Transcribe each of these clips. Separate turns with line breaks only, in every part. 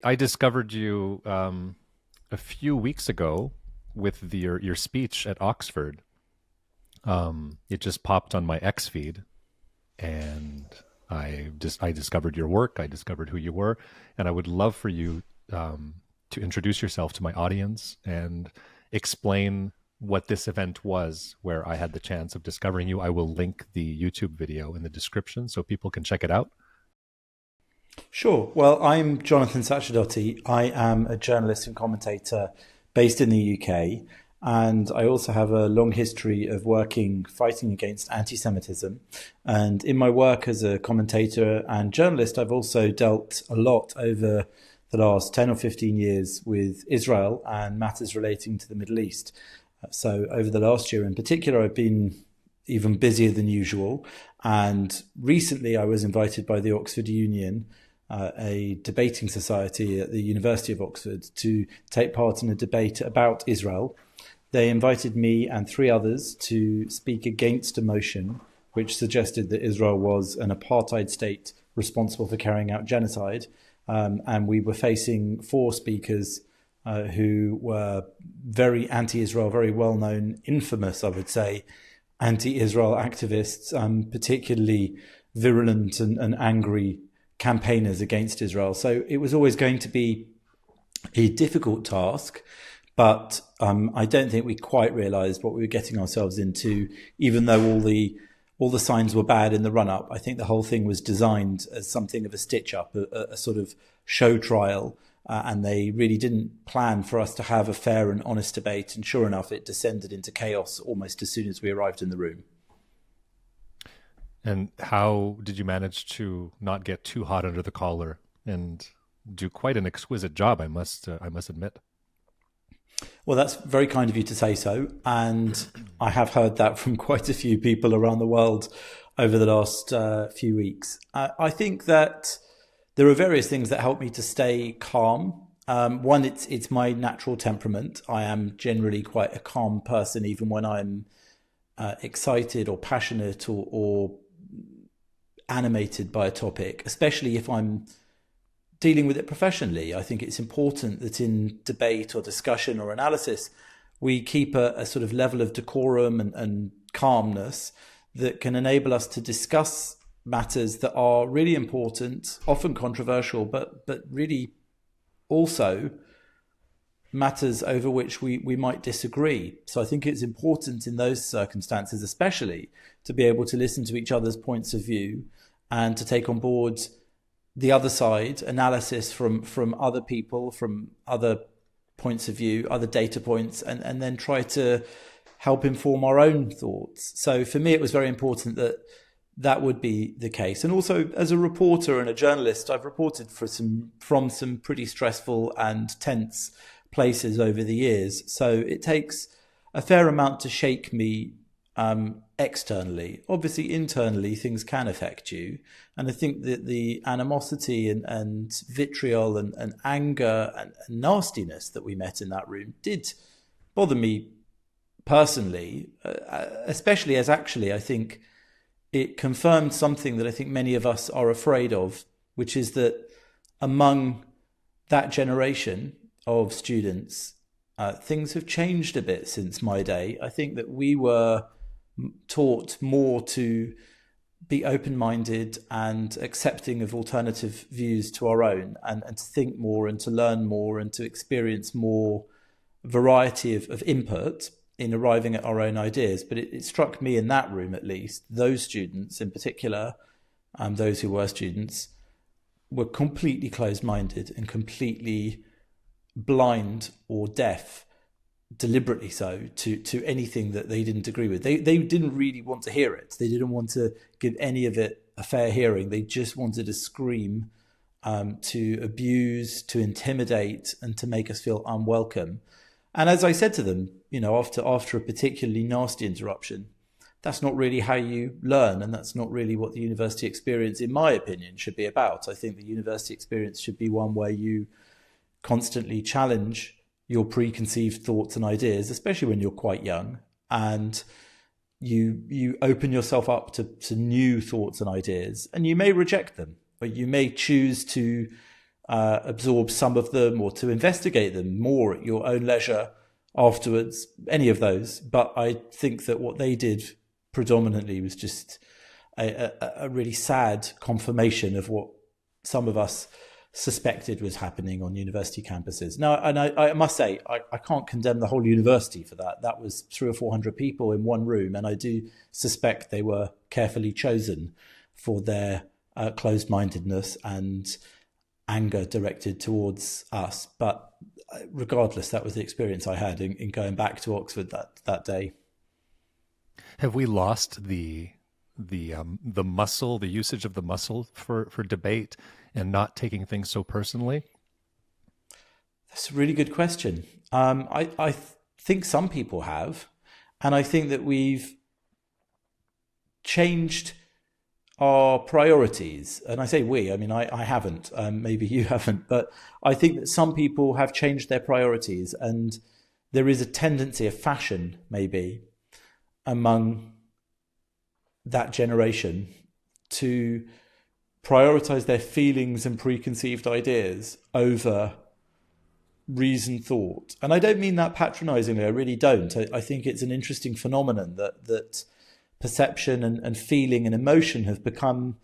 I discovered you a few weeks ago with your speech at Oxford. It just popped on my X feed, and I discovered your work. I discovered who you were, and I would love for you to introduce yourself to my audience and explain what this event was, where I had the chance of discovering you. I will link the YouTube video in the description so people can check it out.
Sure. Well, I'm Jonathan Sacerdoti. I am a journalist and commentator based in the UK, and I also have a long history of fighting against anti-Semitism. And in my work as a commentator and journalist, I've also dealt a lot over the last 10 or 15 years with Israel and matters relating to the Middle East. So over the last year in particular, I've been even busier than usual. And recently I was invited by the Oxford Union, a debating society at the University of Oxford, to take part in a debate about Israel. They invited me and three others to speak against a motion which suggested that Israel was an apartheid state responsible for carrying out genocide. And we were facing four speakers who were very anti-Israel, very well-known, infamous, I would say, anti-Israel activists, particularly virulent and angry campaigners against Israel. So it was always going to be a difficult task, but I don't think we quite realised what we were getting ourselves into, even though all the signs were bad in the run-up. I think the whole thing was designed as something of a stitch-up, a sort of show trial, and they really didn't plan for us to have a fair and honest debate. And sure enough, it descended into chaos almost as soon as we arrived in the room.
And how did you manage to not get too hot under the collar and do quite an exquisite job, I must admit?
Well, that's very kind of you to say so. And I have heard that from quite a few people around the world over the last few weeks. I think that there are various things that help me to stay calm. One, it's my natural temperament. I am generally quite a calm person, even when I'm excited or passionate or animated by a topic, especially if I'm dealing with it professionally. I think it's important that in debate or discussion or analysis, we keep a sort of level of decorum and calmness that can enable us to discuss matters that are really important, often controversial, but really also matters over which we might disagree. So I think it's important in those circumstances, especially, to be able to listen to each other's points of view and to take on board the other side, analysis from other people, from other points of view, other data points, and then try to help inform our own thoughts. So for me, it was very important that would be the case. And also, as a reporter and a journalist, I've reported from some pretty stressful and tense places over the years. So it takes a fair amount to shake me externally. Obviously, internally, things can affect you. And I think that the animosity and vitriol and anger and nastiness that we met in that room did bother me personally, especially as actually I think it confirmed something that I think many of us are afraid of, which is that among that generation of students, things have changed a bit since my day. I think that we were taught more to be open-minded and accepting of alternative views to our own, and to think more and to learn more and to experience more variety of input in arriving at our own ideas. But it struck me in that room, at least, those students in particular, those who were students, were completely closed-minded and completely blind or deaf, deliberately so, to anything that they didn't agree with. They didn't really want to hear it. They didn't want to give any of it a fair hearing. They just wanted to scream, to abuse, to intimidate, and to make us feel unwelcome. And as I said to them, after a particularly nasty interruption, that's not really how you learn, and that's not really what the university experience, in my opinion, should be about. I think the university experience should be one where you constantly challenge your preconceived thoughts and ideas, especially when you're quite young, and you open yourself up to new thoughts and ideas, and you may reject them, but you may choose to absorb some of them or to investigate them more at your own leisure afterwards, any of those. But I think that what they did predominantly was just a really sad confirmation of what some of us suspected was happening on university campuses. Now, and I must say, I can't condemn the whole university for that. That was 300 or 400 people in one room, and I do suspect they were carefully chosen for their closed-mindedness and anger directed towards us. But regardless, that was the experience I had in going back to Oxford that day.
Have we lost the muscle, the usage of the muscle for debate and not taking things so personally?
That's a really good question. I think some people have, and I think that we've changed our priorities. And I say we, I mean, I haven't, maybe you haven't, but I think that some people have changed their priorities, and there is a tendency, a fashion maybe, among that generation to prioritize their feelings and preconceived ideas over reasoned thought. And I don't mean that patronizingly, I really don't. I think it's an interesting phenomenon that perception and feeling and emotion have become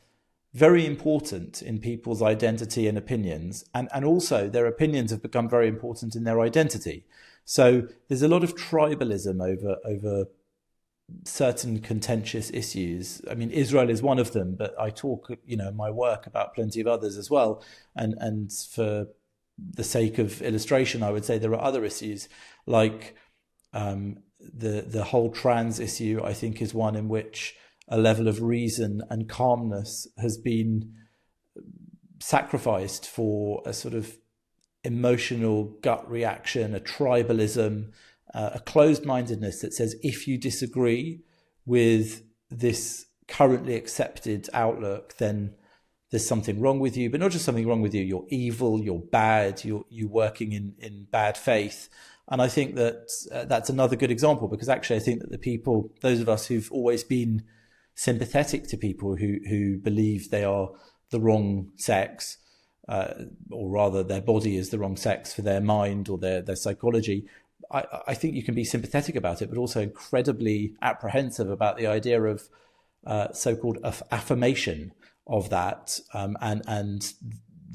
very important in people's identity and opinions. And also their opinions have become very important in their identity. So there's a lot of tribalism over certain contentious issues. I mean, Israel is one of them, but I talk, in my work about plenty of others as well. And for the sake of illustration, I would say there are other issues like the whole trans issue. I think is one in which a level of reason and calmness has been sacrificed for a sort of emotional gut reaction, a tribalism, a closed-mindedness that says if you disagree with this currently accepted outlook, then there's something wrong with you. But not just something wrong with you, you're evil, you're bad, you're working in bad faith. And I think that that's another good example, because actually I think that the people, those of us who've always been sympathetic to people who believe they are the wrong sex, or rather their body is the wrong sex for their mind or their psychology, I think you can be sympathetic about it, but also incredibly apprehensive about the idea of so-called affirmation of that, and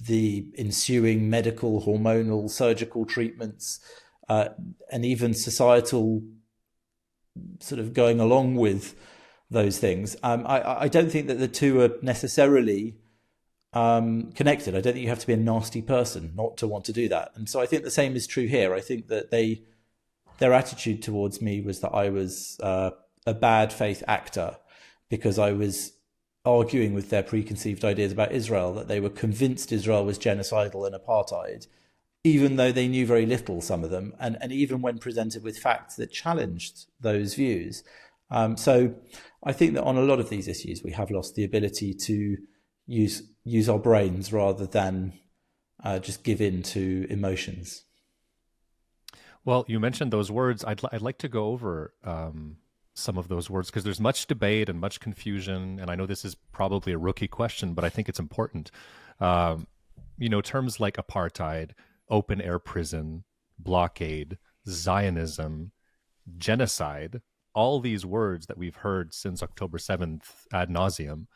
the ensuing medical, hormonal, surgical treatments, and even societal sort of going along with those things. I don't think that the two are necessarily connected. I don't think you have to be a nasty person not to want to do that. And so I think the same is true here. I think that their attitude towards me was that I was a bad faith actor because I was arguing with their preconceived ideas about Israel, that they were convinced Israel was genocidal and apartheid, even though they knew very little, some of them, and even when presented with facts that challenged those views. So I think that on a lot of these issues, we have lost the ability to use our brains rather than just give in to emotions.
Well, you mentioned those words. I'd like to go over some of those words, because there's much debate and much confusion. And I know this is probably a rookie question, but I think it's important. Terms like apartheid, open air prison, blockade, Zionism, genocide, all these words that we've heard since October 7th ad nauseum.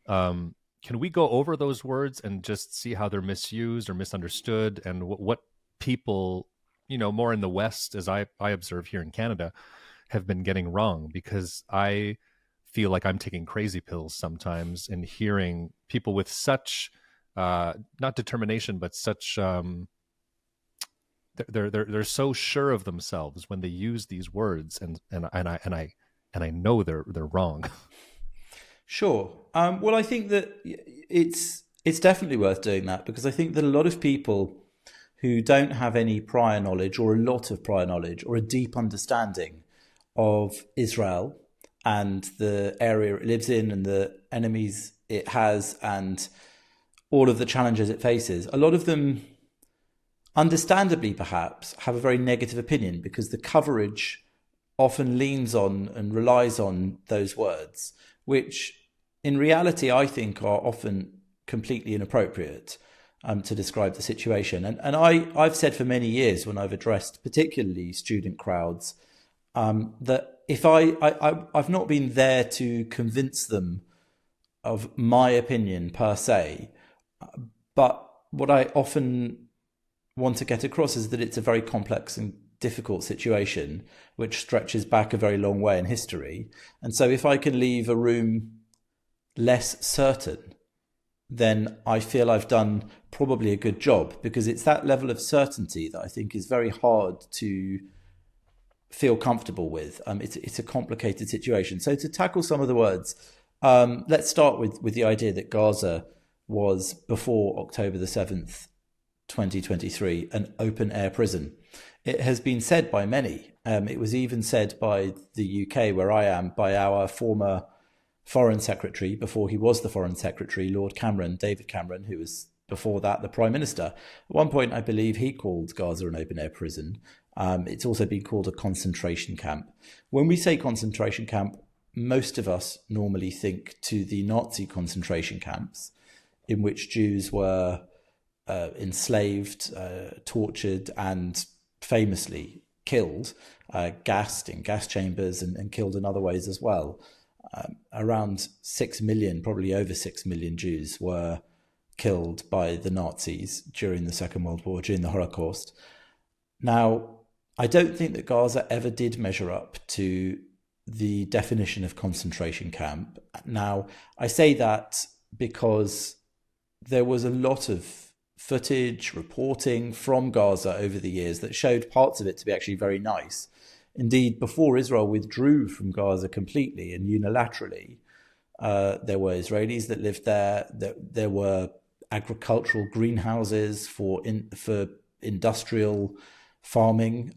Can we go over those words and just see how they're misused or misunderstood, and what people, more in the West, as I observe here in Canada, have been getting wrong? Because I feel like I'm taking crazy pills sometimes and hearing people with such, not determination, but such, they're so sure of themselves when they use these words, and I know they're wrong.
Sure. Well, I think that it's definitely worth doing that, because I think that a lot of people who don't have any prior knowledge, or a lot of prior knowledge, or a deep understanding of Israel and the area it lives in and the enemies it has and all of the challenges it faces, a lot of them, understandably perhaps, have a very negative opinion, because the coverage often leans on and relies on those words, which in reality I think are often completely inappropriate. to describe the situation. And I've said for many years when I've addressed particularly student crowds that if I've not been there to convince them of my opinion per se, but what I often want to get across is that it's a very complex and difficult situation which stretches back a very long way in history. And so if I can leave a room less certain, then I feel I've done probably a good job, because it's that level of certainty that I think is very hard to feel comfortable with. It's a complicated situation. So to tackle some of the words, let's start with the idea that Gaza was, before October the 7th, 2023, an open-air prison. It has been said by many. It was even said by the UK, where I am, by our former Foreign Secretary, before he was the Foreign Secretary, Lord Cameron, David Cameron, who was before that the Prime Minister. At one point, I believe he called Gaza an open-air prison. It's also been called a concentration camp. When we say concentration camp, most of us normally think to the Nazi concentration camps, in which Jews were enslaved, tortured, and famously killed, gassed in gas chambers and killed in other ways as well. Around 6 million, probably over 6 million Jews were killed by the Nazis during the Second World War, during the Holocaust. Now, I don't think that Gaza ever did measure up to the definition of concentration camp. Now, I say that because there was a lot of footage, reporting from Gaza over the years that showed parts of it to be actually very nice. Indeed, before Israel withdrew from Gaza completely and unilaterally, there were Israelis that lived there. There were agricultural greenhouses for industrial farming.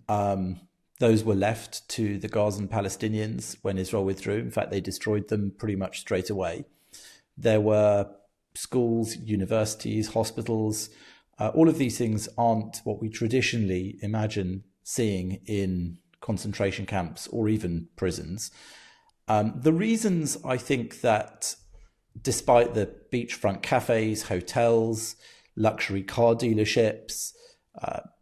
Those were left to the Gazan Palestinians when Israel withdrew. In fact, they destroyed them pretty much straight away. There were schools, universities, hospitals. All of these things aren't what we traditionally imagine seeing in concentration camps or even prisons. The reasons I think that, despite the beachfront cafes, hotels, luxury car dealerships,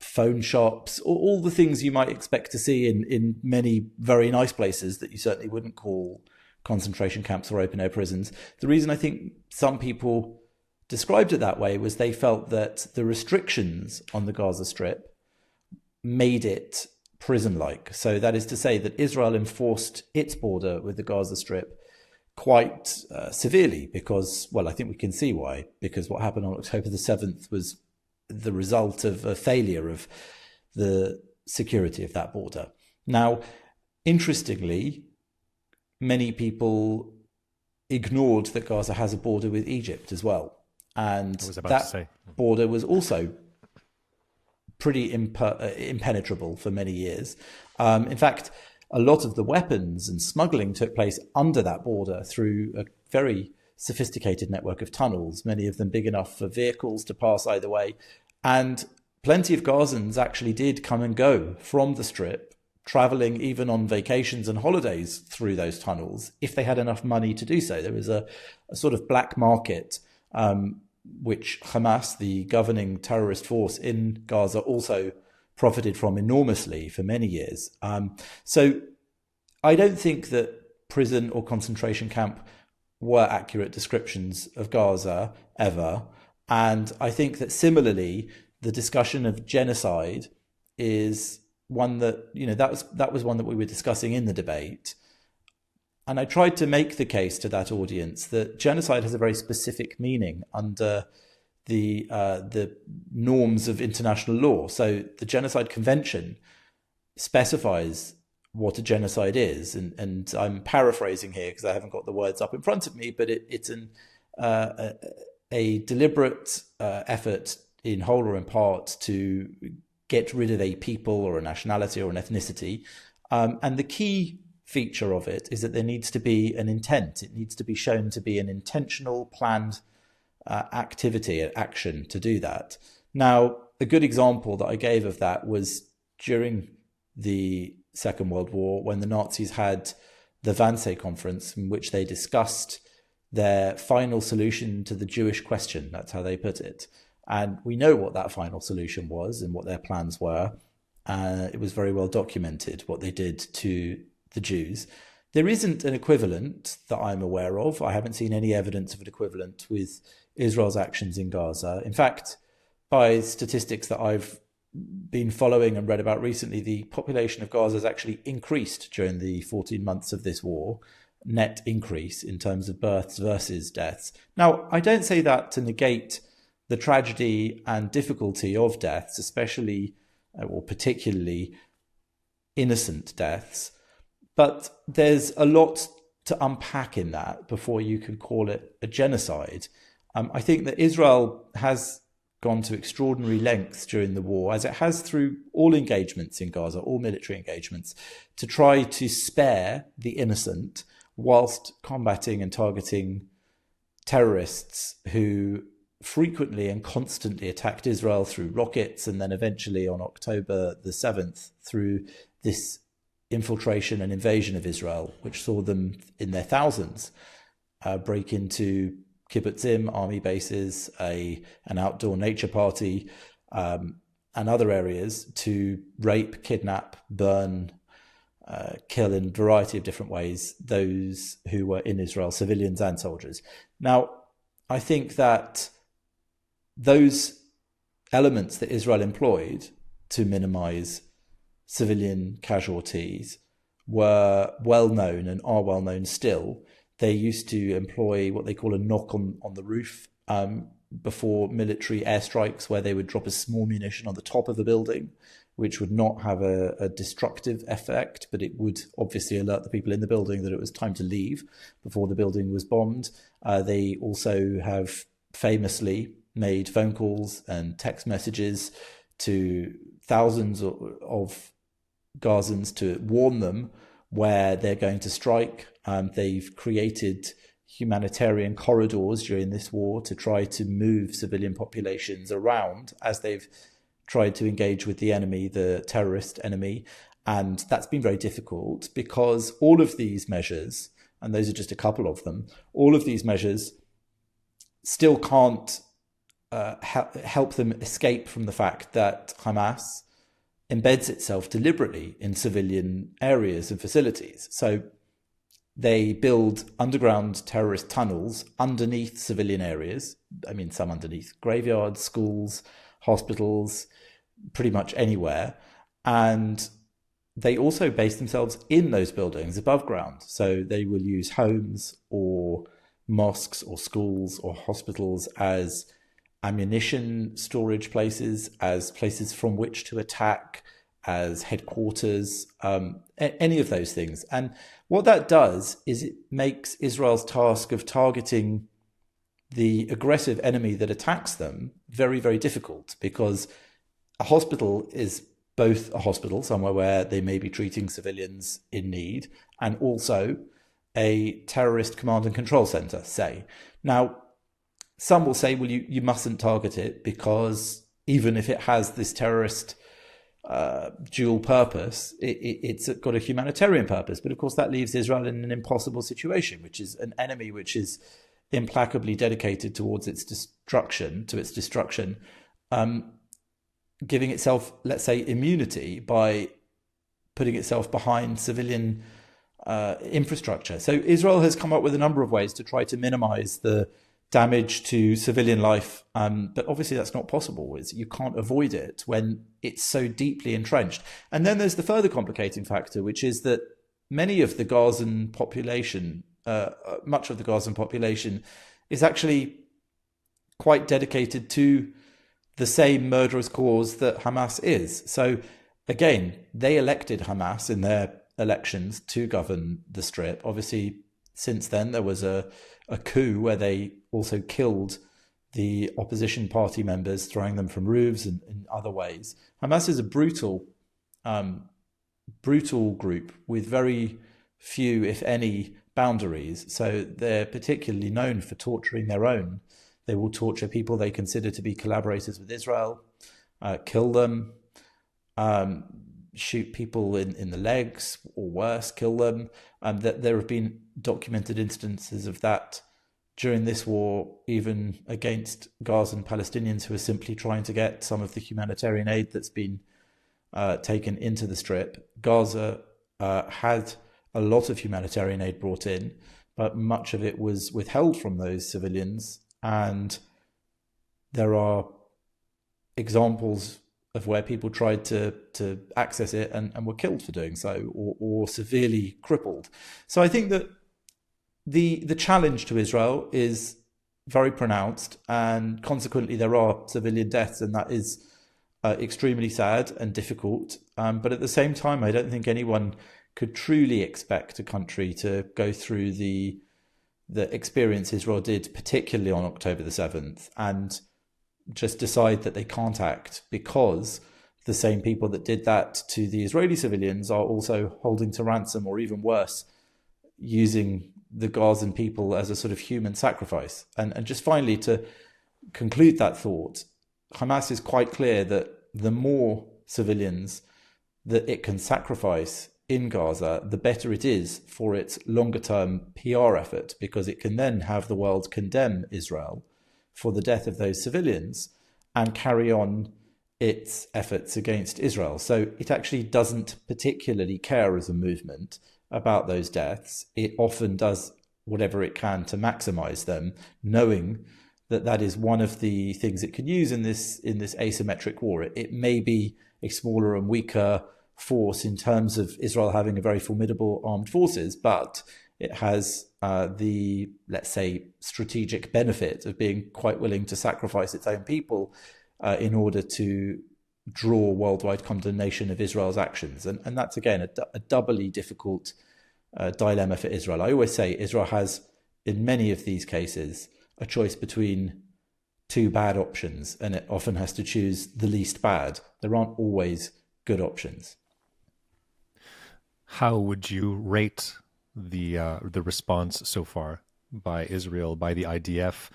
phone shops, all the things you might expect to see in many very nice places that you certainly wouldn't call concentration camps or open-air prisons, the reason I think some people described it that way was they felt that the restrictions on the Gaza Strip made it prison-like. So that is to say that Israel enforced its border with the Gaza Strip quite severely because, well, I think we can see why, because what happened on October the 7th was the result of a failure of the security of that border. Now, interestingly, many people ignored that Gaza has a border with Egypt as well. And that border was also pretty impenetrable for many years. In fact, a lot of the weapons and smuggling took place under that border through a very sophisticated network of tunnels, many of them big enough for vehicles to pass either way. And plenty of Gazans actually did come and go from the Strip, traveling even on vacations and holidays through those tunnels, if they had enough money to do so. There was a sort of black market, which Hamas, the governing terrorist force in Gaza, also profited from enormously for many years. So I don't think that prison or concentration camp were accurate descriptions of Gaza ever. And I think that similarly, the discussion of genocide is one that, that was one that we were discussing in the debate. And I tried to make the case to that audience that genocide has a very specific meaning under the norms of international law. So the Genocide Convention specifies what a genocide is. And I'm paraphrasing here because I haven't got the words up in front of me, but it's a deliberate effort in whole or in part to get rid of a people or a nationality or an ethnicity. And the key feature of it is that there needs to be an intent. It needs to be shown to be an intentional, planned activity, action to do that. Now, a good example that I gave of that was during the Second World War, when the Nazis had the Wannsee Conference, in which they discussed their final solution to the Jewish question. That's how they put it. And we know what that final solution was and what their plans were. It was very well documented what they did to the Jews. There isn't an equivalent that I'm aware of. I haven't seen any evidence of an equivalent with Israel's actions in Gaza. In fact, by statistics that I've been following and read about recently, the population of Gaza has actually increased during the 14 months of this war, net increase in terms of births versus deaths. Now, I don't say that to negate the tragedy and difficulty of deaths, especially or particularly innocent deaths. But there's a lot to unpack in that before you can call it a genocide. I think that Israel has gone to extraordinary lengths during the war, as it has through all engagements in Gaza, all military engagements, to try to spare the innocent whilst combating and targeting terrorists who frequently and constantly attacked Israel through rockets, and then eventually on October the 7th through this infiltration and invasion of Israel, which saw them in their thousands break into kibbutzim, army bases, an outdoor nature party, and other areas to rape, kidnap, burn, kill in a variety of different ways those who were in Israel, civilians and soldiers. Now, I think that those elements that Israel employed to minimize civilian casualties were well known and are well known still. They used to employ what they call a knock on the roof before military airstrikes, where they would drop a small munition on the top of the building, which would not have a destructive effect, but it would obviously alert the people in the building that it was time to leave before the building was bombed. They also have famously made phone calls and text messages to thousands of Gazans to warn them where they're going to strike. They've created humanitarian corridors during this war to try to move civilian populations around as they've tried to engage with the enemy, the terrorist enemy. And that's been very difficult because all of these measures, and those are just a couple of them, all of these measures still can't help them escape from the fact that Hamas embeds itself deliberately in civilian areas and facilities. So they build underground terrorist tunnels underneath civilian areas. I mean, some underneath graveyards, schools, hospitals, pretty much anywhere. And they also base themselves in those buildings above ground. So they will use homes or mosques or schools or hospitals as ammunition storage places, as places from which to attack, as headquarters, any of those things. And what that does is it makes Israel's task of targeting the aggressive enemy that attacks them very, very difficult, because a hospital is both a hospital, somewhere where they may be treating civilians in need, and also a terrorist command and control center, say. Now, some will say, well, you mustn't target it because even if it has this terrorist dual purpose, it's got a humanitarian purpose. But of course, that leaves Israel in an impossible situation, which is an enemy which is implacably dedicated towards its destruction, giving itself, let's say, immunity by putting itself behind civilian infrastructure. So Israel has come up with a number of ways to try to minimize the damage to civilian life, but obviously that's not possible. You can't avoid it when it's so deeply entrenched. And then there's the further complicating factor, which is that many of the Gazan population, much of the Gazan population, is actually quite dedicated to the same murderous cause that Hamas is. So again, they elected Hamas in their elections to govern the Strip. Obviously, since then, there was a coup where they also killed the opposition party members, throwing them from roofs and in other ways. Hamas is a brutal group with very few, if any, boundaries. So they're particularly known for torturing their own. They will torture people they consider to be collaborators with Israel, kill them, shoot people in the legs, or worse, kill them. There have been documented instances of that during this war, even against Gazan Palestinians who are simply trying to get some of the humanitarian aid that's been taken into the Strip. Gaza had a lot of humanitarian aid brought in, but much of it was withheld from those civilians. And there are examples of where people tried to access it and were killed for doing so, or severely crippled. So I think that the challenge to Israel is very pronounced, and consequently there are civilian deaths, and that is extremely sad and difficult. But at the same time, I don't think anyone could truly expect a country to go through the experience Israel did, particularly on October the 7th, and just decide that they can't act, because the same people that did that to the Israeli civilians are also holding to ransom, or even worse, using the Gazan people as a sort of human sacrifice. And just finally, to conclude that thought, Hamas is quite clear that the more civilians that it can sacrifice in Gaza, the better it is for its longer term PR effort, because it can then have the world condemn Israel for the death of those civilians and carry on its efforts against Israel. So it actually doesn't particularly care as a movement about those deaths. It often does whatever it can to maximize them, knowing that that is one of the things it can use in this asymmetric war. It may be a smaller and weaker force in terms of Israel having a very formidable armed forces, but it has the, let's say, strategic benefit of being quite willing to sacrifice its own people in order to draw worldwide condemnation of Israel's actions. And that's, again, a doubly difficult dilemma for Israel. I always say Israel has, in many of these cases, a choice between two bad options, and it often has to choose the least bad. There aren't always good options.
How would you rate the response so far by Israel, by the IDF?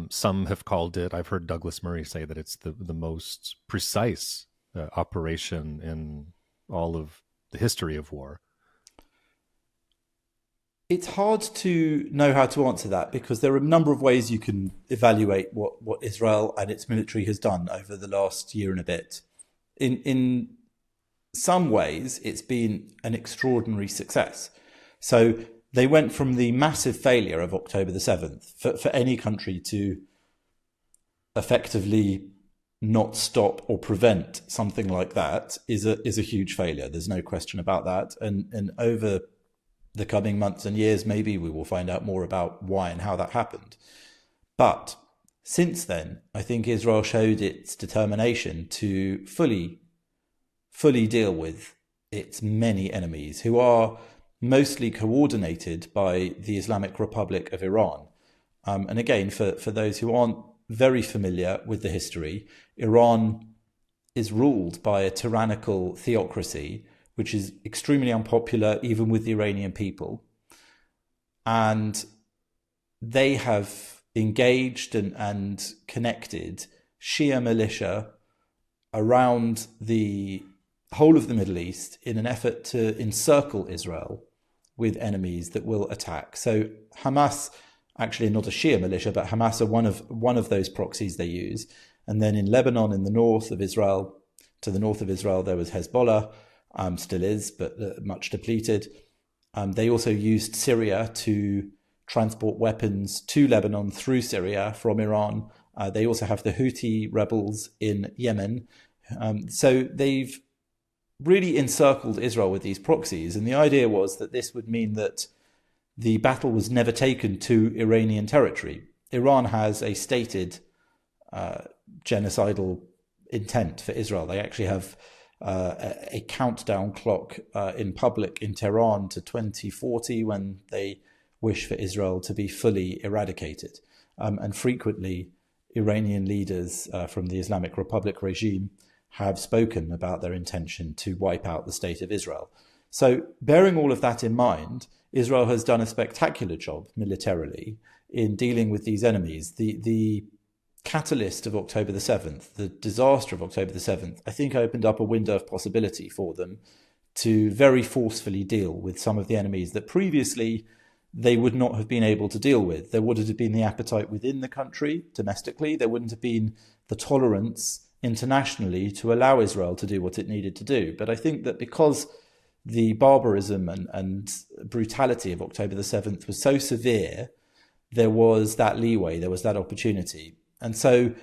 Some have called it, I've heard Douglas Murray say that it's the most precise operation in all of the history of war.
It's hard to know how to answer that, because there are a number of ways you can evaluate what Israel and its military has done over the last year and a bit. In some ways, it's been an extraordinary success. So they went from the massive failure of October the 7th, for any country to effectively not stop or prevent something like that is a huge failure. There's no question about that. And over the coming months and years, maybe we will find out more about why and how that happened. But since then, I think Israel showed its determination to fully deal with its many enemies, who are mostly coordinated by the Islamic Republic of Iran. And again, for those who aren't very familiar with the history, Iran is ruled by a tyrannical theocracy, which is extremely unpopular even with the Iranian people. And they have engaged and connected Shia militia around the whole of the Middle East in an effort to encircle Israel with enemies that will attack. So Hamas, actually not a Shia militia, but Hamas are one of those proxies they use. And then in Lebanon, in the north of Israel, to the north of Israel, there was Hezbollah, still is, but much depleted. They also used Syria to transport weapons to Lebanon through Syria from Iran. They also have the Houthi rebels in Yemen. So they've really encircled Israel with these proxies. And the idea was that this would mean that the battle was never taken to Iranian territory. Iran has a stated genocidal intent for Israel. They actually have a countdown clock in public in Tehran to 2040 when they wish for Israel to be fully eradicated. And frequently, Iranian leaders from the Islamic Republic regime have spoken about their intention to wipe out the state of Israel. So bearing all of that in mind, Israel has done a spectacular job militarily in dealing with these enemies. The catalyst of October the 7th, the disaster of October the 7th, I think opened up a window of possibility for them to very forcefully deal with some of the enemies that previously they would not have been able to deal with. There wouldn't have been the appetite within the country, domestically. There wouldn't have been the tolerance internationally to allow Israel to do what it needed to do. But I think that because the barbarism and brutality of October the 7th was so severe, there was that leeway, there was that opportunity. And so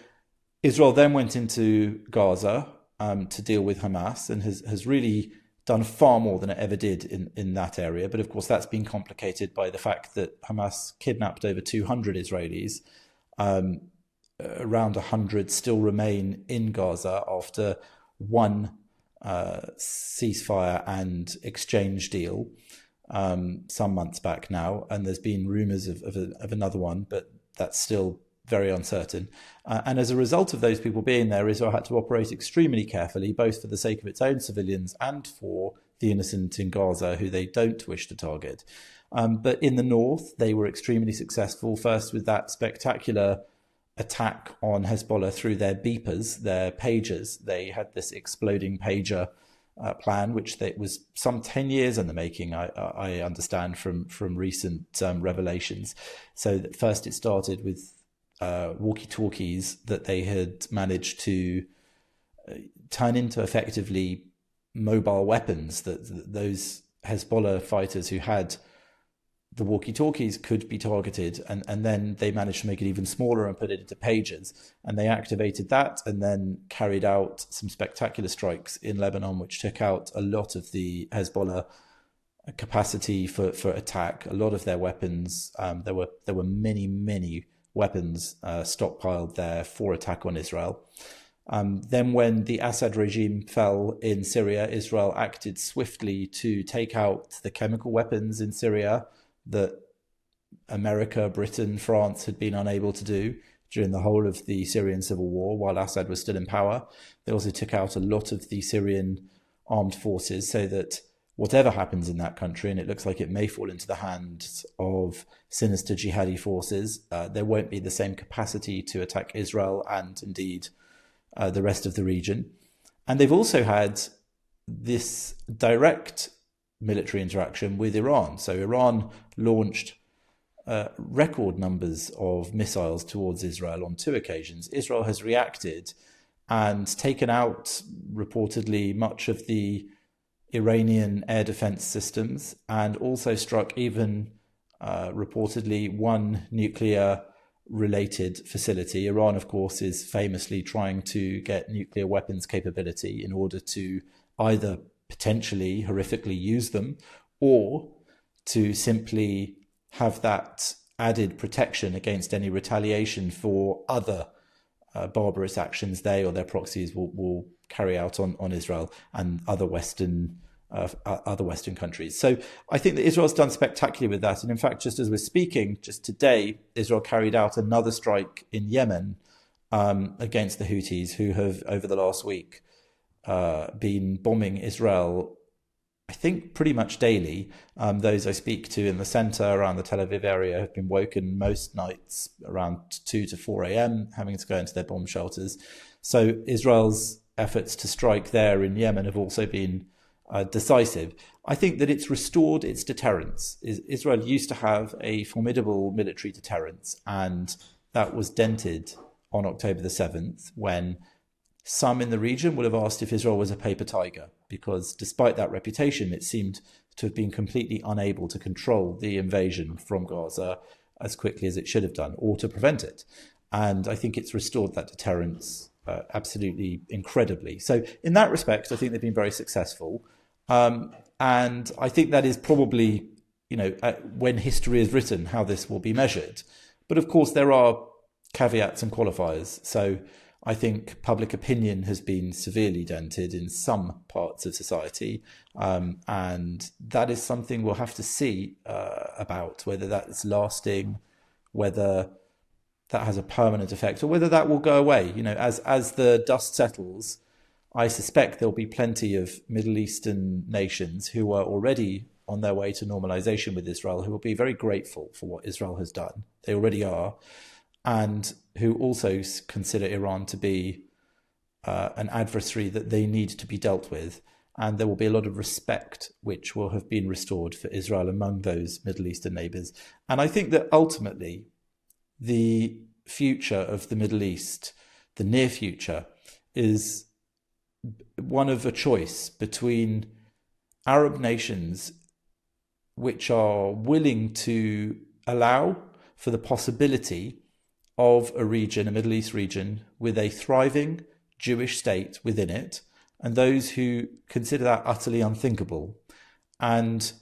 Israel then went into Gaza to deal with Hamas, and has really done far more than it ever did in that area. But of course, that's been complicated by the fact that Hamas kidnapped over 200 Israelis. Around 100 still remain in Gaza after one ceasefire and exchange deal some months back now. And there's been rumours of another one, but that's still very uncertain. And as a result of those people being there, Israel had to operate extremely carefully, both for the sake of its own civilians and for the innocent in Gaza, who they don't wish to target. But in the north, they were extremely successful, first with that spectacular attack on Hezbollah through their beepers, their pagers. They had this exploding pager plan, which was some 10 years in the making, I understand from recent revelations. So that first it started with walkie-talkies that they had managed to turn into effectively mobile weapons, that those Hezbollah fighters who had the walkie-talkies could be targeted, and then they managed to make it even smaller and put it into pagers, and they activated that and then carried out some spectacular strikes in Lebanon, which took out a lot of the Hezbollah capacity for attack, a lot of their weapons. There were many weapons stockpiled there for attack on Israel. Then when the Assad regime fell in Syria, Israel acted swiftly to take out the chemical weapons in Syria that America, Britain, France had been unable to do during the whole of the Syrian civil war while Assad was still in power. They also took out a lot of the Syrian armed forces, so that whatever happens in that country, and it looks like it may fall into the hands of sinister jihadi forces, there won't be the same capacity to attack Israel and indeed the rest of the region. And they've also had this direct military interaction with Iran. So Iran launched record numbers of missiles towards Israel on 2 occasions. Israel has reacted and taken out reportedly much of the Iranian air defense systems, and also struck even reportedly one nuclear related facility. Iran, of course, is famously trying to get nuclear weapons capability in order to either potentially horrifically use them, or to simply have that added protection against any retaliation for other barbarous actions they or their proxies will carry out on Israel and other Western countries. So I think that Israel's done spectacularly with that. And in fact, just as we're speaking, just today, Israel carried out another strike in Yemen against the Houthis, who have over the last week been bombing Israel, I think, pretty much daily. Those I speak to in the center around the Tel Aviv area have been woken most nights around 2 to 4 a.m., having to go into their bomb shelters. So Israel's efforts to strike there in Yemen have also been decisive. I think that it's restored its deterrence. Israel used to have a formidable military deterrence, and that was dented on October the 7th, when some in the region would have asked if Israel was a paper tiger, because despite that reputation, it seemed to have been completely unable to control the invasion from Gaza as quickly as it should have done, or to prevent it. And I think it's restored that deterrence absolutely incredibly. So in that respect, I think they've been very successful. And I think that is probably, when history is written, how this will be measured. But of course, there are caveats and qualifiers. So I think public opinion has been severely dented in some parts of society. And that is something we'll have to see about, whether that's lasting, whether that has a permanent effect, or whether that will go away. As the dust settles, I suspect there'll be plenty of Middle Eastern nations who are already on their way to normalization with Israel, who will be very grateful for what Israel has done. They already are. And who also consider Iran to be an adversary that they need to be dealt with. and there will be a lot of respect which will have been restored for Israel among those Middle Eastern neighbours. And I think that ultimately the future of the Middle East, the near future, is one of a choice between Arab nations which are willing to allow for the possibility of a region, a Middle East region, with a thriving Jewish state within it, and those who consider that utterly unthinkable. And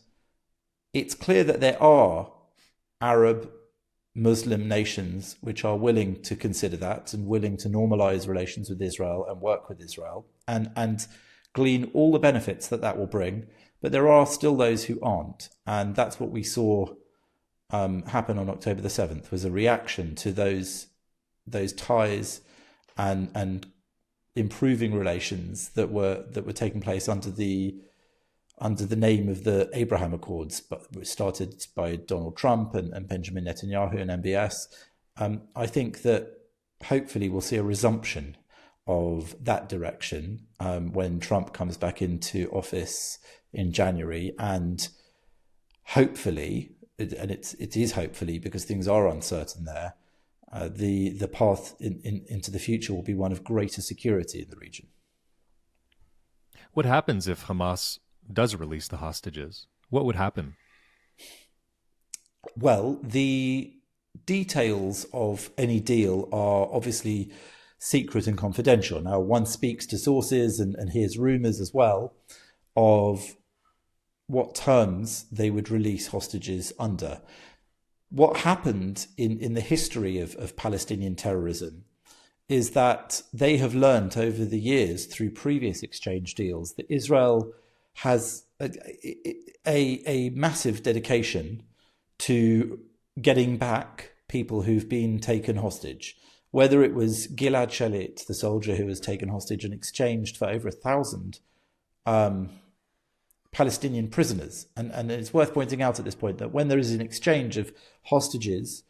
it's clear that there are Arab Muslim nations which are willing to consider that and willing to normalize relations with Israel and work with Israel and glean all the benefits that that will bring. But there are still those who aren't. And that's what we saw happen on October the 7th, was a reaction to those ties and improving relations that were taking place under the name of the Abraham Accords, but started by Donald Trump and Benjamin Netanyahu and MBS. I think that hopefully we'll see a resumption of that direction when Trump comes back into office in January, and hopefully, and it is hopefully because things are uncertain there, the path into the future will be one of greater security in the region.
What happens if Hamas does release the hostages? What would happen?
Well, the details of any deal are obviously secret and confidential. Now, one speaks to sources and hears rumours as well of what terms they would release hostages under. What happened in the history of Palestinian terrorism is that they have learned over the years through previous exchange deals that Israel has a massive dedication to getting back people who've been taken hostage. Whether it was Gilad Shalit, the soldier who was taken hostage and exchanged for over 1,000 Palestinian prisoners. And it's worth pointing out at this point that when there is an exchange of hostages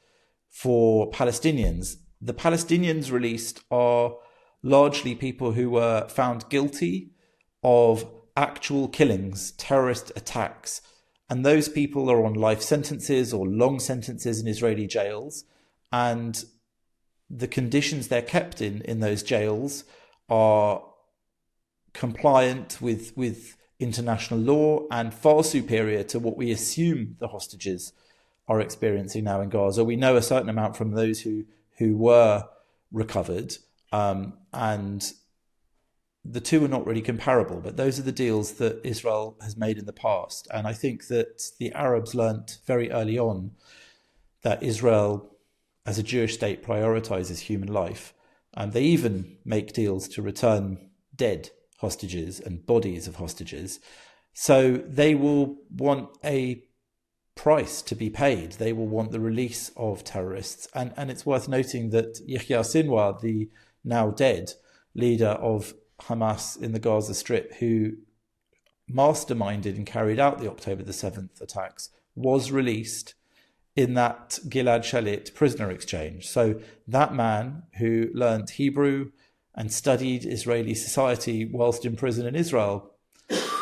for Palestinians, the Palestinians released are largely people who were found guilty of actual killings, terrorist attacks. And those people are on life sentences or long sentences in Israeli jails. And the conditions they're kept in those jails are compliant with international law and far superior to what we assume the hostages are experiencing now in Gaza. We know a certain amount from those who were recovered, and the two are not really comparable, but those are the deals that Israel has made in the past. And I think that the Arabs learnt very early on that Israel, as a Jewish state, prioritizes human life. And they even make deals to return dead hostages and bodies of hostages. So they will want a price to be paid. They will want the release of terrorists. And it's worth noting that Yahya Sinwar, the now dead leader of Hamas in the Gaza Strip, who masterminded and carried out the October the 7th attacks, was released in that Gilad Shalit prisoner exchange. So that man who learnt Hebrew and studied Israeli society whilst in prison in Israel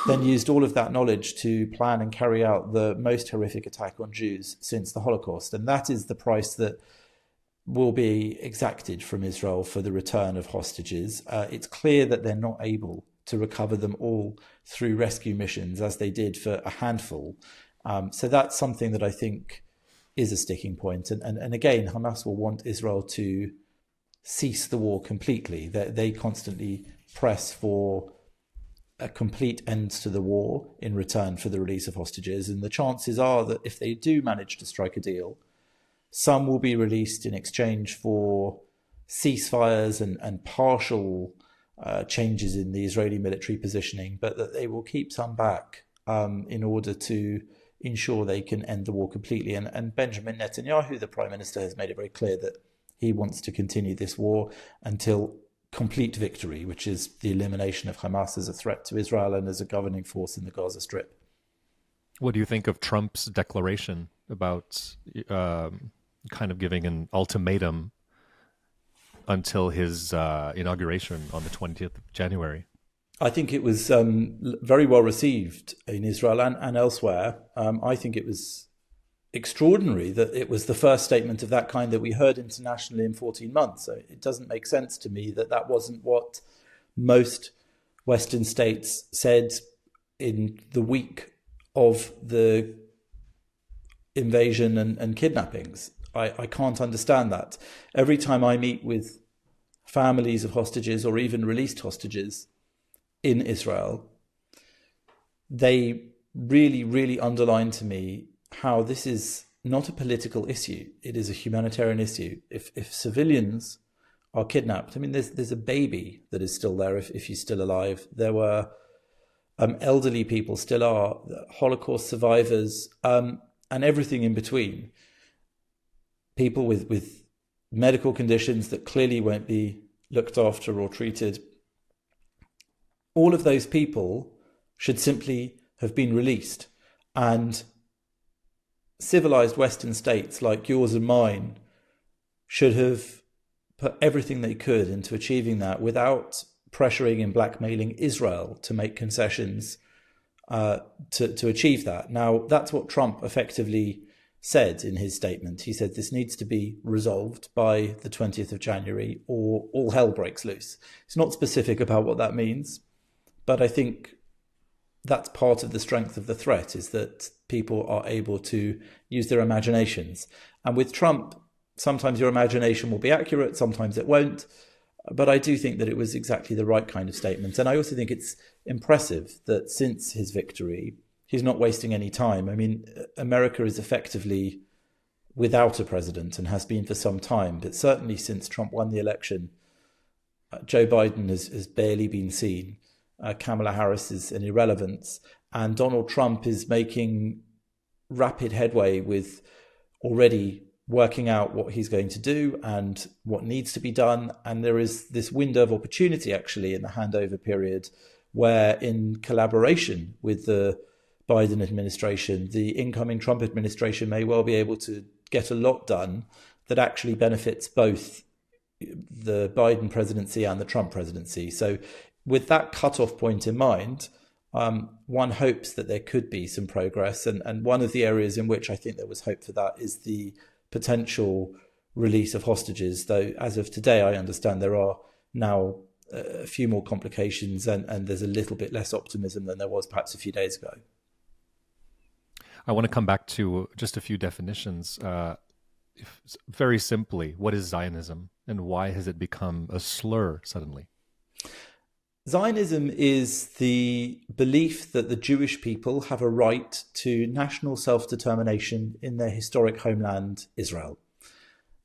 then used all of that knowledge to plan and carry out the most horrific attack on Jews since the Holocaust. And that is the price that will be exacted from Israel for the return of hostages. It's clear that they're not able to recover them all through rescue missions as they did for a handful. So that's something that I think is a sticking point. And again, Hamas will want Israel to cease the war completely. They constantly press for a complete end to the war in return for the release of hostages. And the chances are that if they do manage to strike a deal, some will be released in exchange for ceasefires and partial changes in the Israeli military positioning, but that they will keep some back in order to ensure they can end the war completely. And Benjamin Netanyahu, the Prime Minister, has made it very clear that he wants to continue this war until complete victory, which is the elimination of Hamas as a threat to Israel and as a governing force in the Gaza Strip.
What do you think of Trump's declaration about kind of giving an ultimatum until his inauguration on the 20th of January?
I think it was very well received in Israel and elsewhere. I think it was extraordinary that it was the first statement of that kind that we heard internationally in 14 months. So it doesn't make sense to me that that wasn't what most Western states said in the week of the invasion and kidnappings. I can't understand that. Every time I meet with families of hostages or even released hostages in Israel, they really, really underline to me how this is not a political issue. It is a humanitarian issue. If civilians are kidnapped, I mean, there's a baby that is still there if he's still alive. There were elderly people, still are, Holocaust survivors, and everything in between. People with medical conditions that clearly won't be looked after or treated. All of those people should simply have been released. And civilized Western states like yours and mine should have put everything they could into achieving that without pressuring and blackmailing Israel to make concessions to achieve that. Now, that's what Trump effectively said in his statement. He said this needs to be resolved by the 20th of January or all hell breaks loose. It's not specific about what that means, but I think that's part of the strength of the threat, is that people are able to use their imaginations. And with Trump, sometimes your imagination will be accurate, sometimes it won't. But I do think that it was exactly the right kind of statement. And I also think it's impressive that since his victory, he's not wasting any time. I mean, America is effectively without a president and has been for some time. But certainly since Trump won the election, Joe Biden has barely been seen. Kamala Harris is an irrelevance. And Donald Trump is making rapid headway with already working out what he's going to do and what needs to be done. And there is this window of opportunity actually in the handover period where, in collaboration with the Biden administration, the incoming Trump administration may well be able to get a lot done that actually benefits both the Biden presidency and the Trump presidency. So with that cutoff point in mind, one hopes that there could be some progress. And one of the areas in which I think there was hope for that is the potential release of hostages, though as of today I understand there are now a few more complications and there's a little bit less optimism than there was perhaps a few days ago.
I want to come back to just a few definitions. Very simply, what is Zionism and why has it become a slur suddenly?
Zionism is the belief that the Jewish people have a right to national self-determination in their historic homeland, Israel.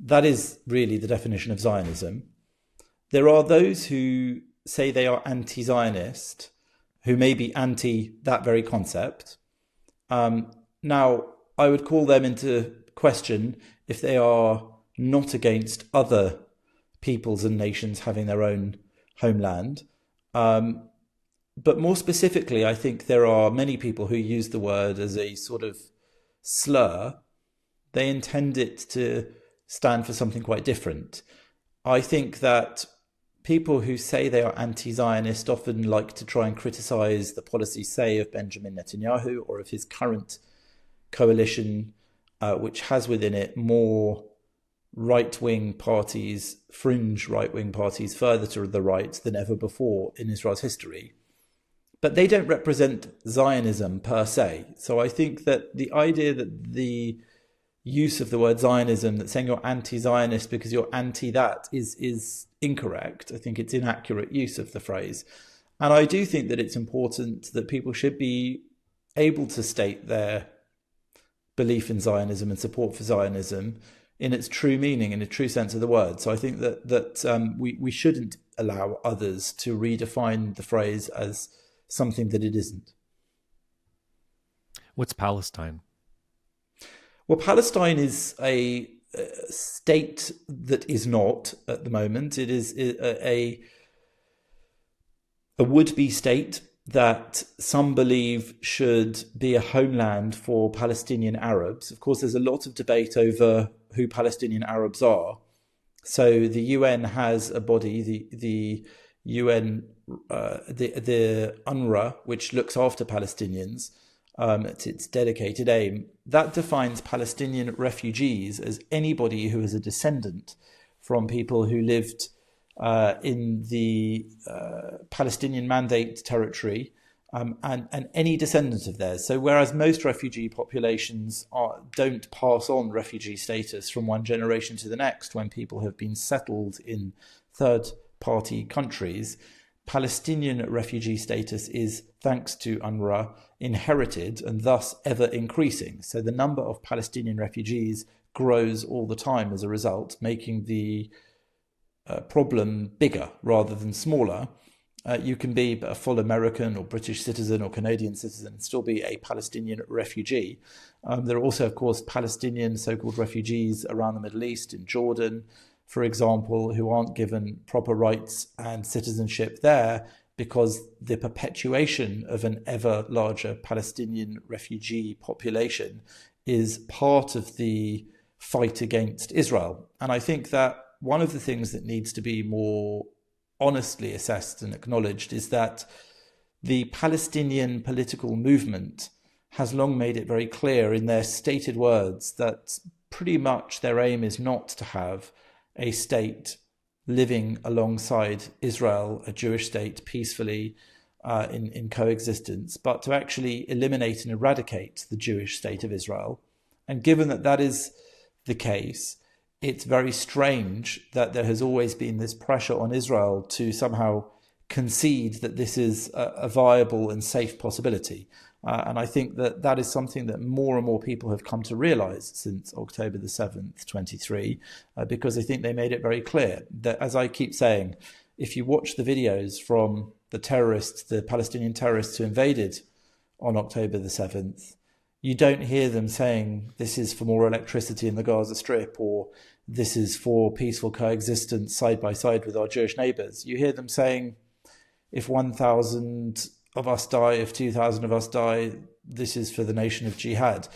That is really the definition of Zionism. There are those who say they are anti-Zionist, who may be anti that very concept. Now, I would call them into question if they are not against other peoples and nations having their own homeland. But more specifically, I think there are many people who use the word as a sort of slur. They intend it to stand for something quite different. I think that people who say they are anti-Zionist often like to try and criticize the policies, say, of Benjamin Netanyahu or of his current coalition, which has within it more right-wing parties, fringe right-wing parties further to the right than ever before in Israel's history. But they don't represent Zionism per se. So I think that the idea that the use of the word Zionism, that saying you're anti-Zionist because you're anti that is incorrect. I think it's inaccurate use of the phrase. And I do think that it's important that people should be able to state their belief in Zionism and support for Zionism in its true meaning, in a true sense of the word. So I think that we shouldn't allow others to redefine the phrase as something that it isn't.
What's Palestine?
Well, Palestine is a state that is not at the moment. It is a would-be state that some believe should be a homeland for Palestinian Arabs. Of course, there's a lot of debate over who Palestinian Arabs are. So the UN has a body, the the UNRWA, which looks after Palestinians, it's its dedicated aim, that defines Palestinian refugees as anybody who is a descendant from people who lived in the Palestinian Mandate territory, and any descendant of theirs. So whereas most refugee populations don't pass on refugee status from one generation to the next when people have been settled in third-party countries, Palestinian refugee status is, thanks to UNRWA, inherited and thus ever increasing. So the number of Palestinian refugees grows all the time as a result, making the problem bigger rather than smaller. You can be a full American or British citizen or Canadian citizen and still be a Palestinian refugee. There are also, of course, Palestinian so-called refugees around the Middle East, in Jordan, for example, who aren't given proper rights and citizenship there because the perpetuation of an ever larger Palestinian refugee population is part of the fight against Israel. And I think that one of the things that needs to be more honestly assessed and acknowledged is that the Palestinian political movement has long made it very clear in their stated words that pretty much their aim is not to have a state living alongside Israel, a Jewish state, peacefully in coexistence, but to actually eliminate and eradicate the Jewish state of Israel. And given that that is the case, it's very strange that there has always been this pressure on Israel to somehow concede that this is a viable and safe possibility. And I think that that is something that more and more people have come to realize since October the 7th, 23, because I think they made it very clear that, as I keep saying, if you watch the videos from the terrorists, the Palestinian terrorists who invaded on October the 7th, you don't hear them saying this is for more electricity in the Gaza Strip or this is for peaceful coexistence side by side with our Jewish neighbors. You hear them saying, if 1,000 of us die, if 2,000 of us die, this is for the nation of jihad.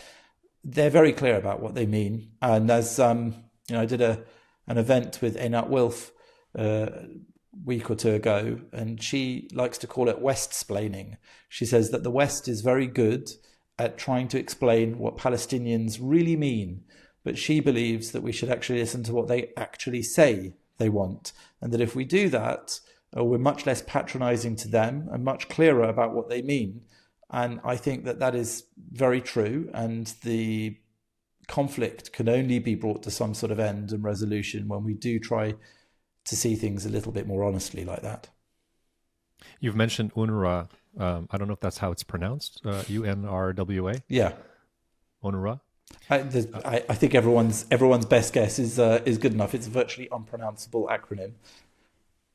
They're very clear about what they mean. And as I did an event with Einat Wilf a week or two ago, and she likes to call it West-splaining. She says that the West is very good at trying to explain what Palestinians really mean, but she believes that we should actually listen to what they actually say they want, and that if we do that, we're much less patronizing to them and much clearer about what they mean. And I think that that is very true, and the conflict can only be brought to some sort of end and resolution when we do try to see things a little bit more honestly like that.
You've mentioned UNRWA. I don't know if that's how it's pronounced. UNRWA?
Yeah.
UNRWA?
I think everyone's best guess is good enough. It's a virtually unpronounceable acronym.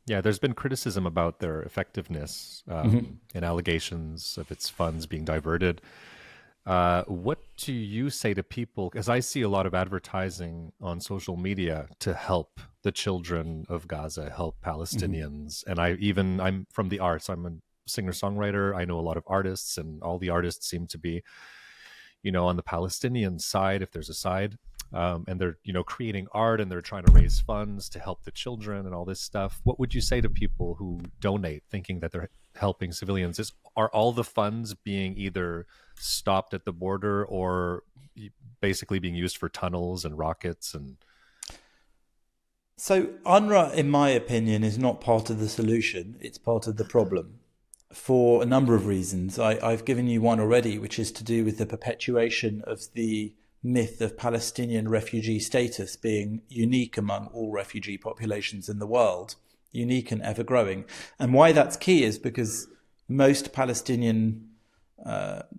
Yeah, there's been criticism about their effectiveness and allegations of its funds being diverted. What do you say to people? Because I see a lot of advertising on social media to help the children of Gaza, help Palestinians. And I'm from the arts. I'm a singer-songwriter. I know a lot of artists, and all the artists seem to be, on the Palestinian side, if there's a side. And they're, creating art, and they're trying to raise funds to help the children and all this stuff. What would you say to people who donate thinking that they're helping civilians? Are all the funds being either stopped at the border or basically being used for tunnels and rockets? And
so UNRWA, in my opinion, is not part of the solution. It's part of the problem for a number of reasons. I've given you one already, which is to do with the perpetuation of the myth of Palestinian refugee status being unique among all refugee populations in the world, unique and ever growing. And why that's key is because most Palestinian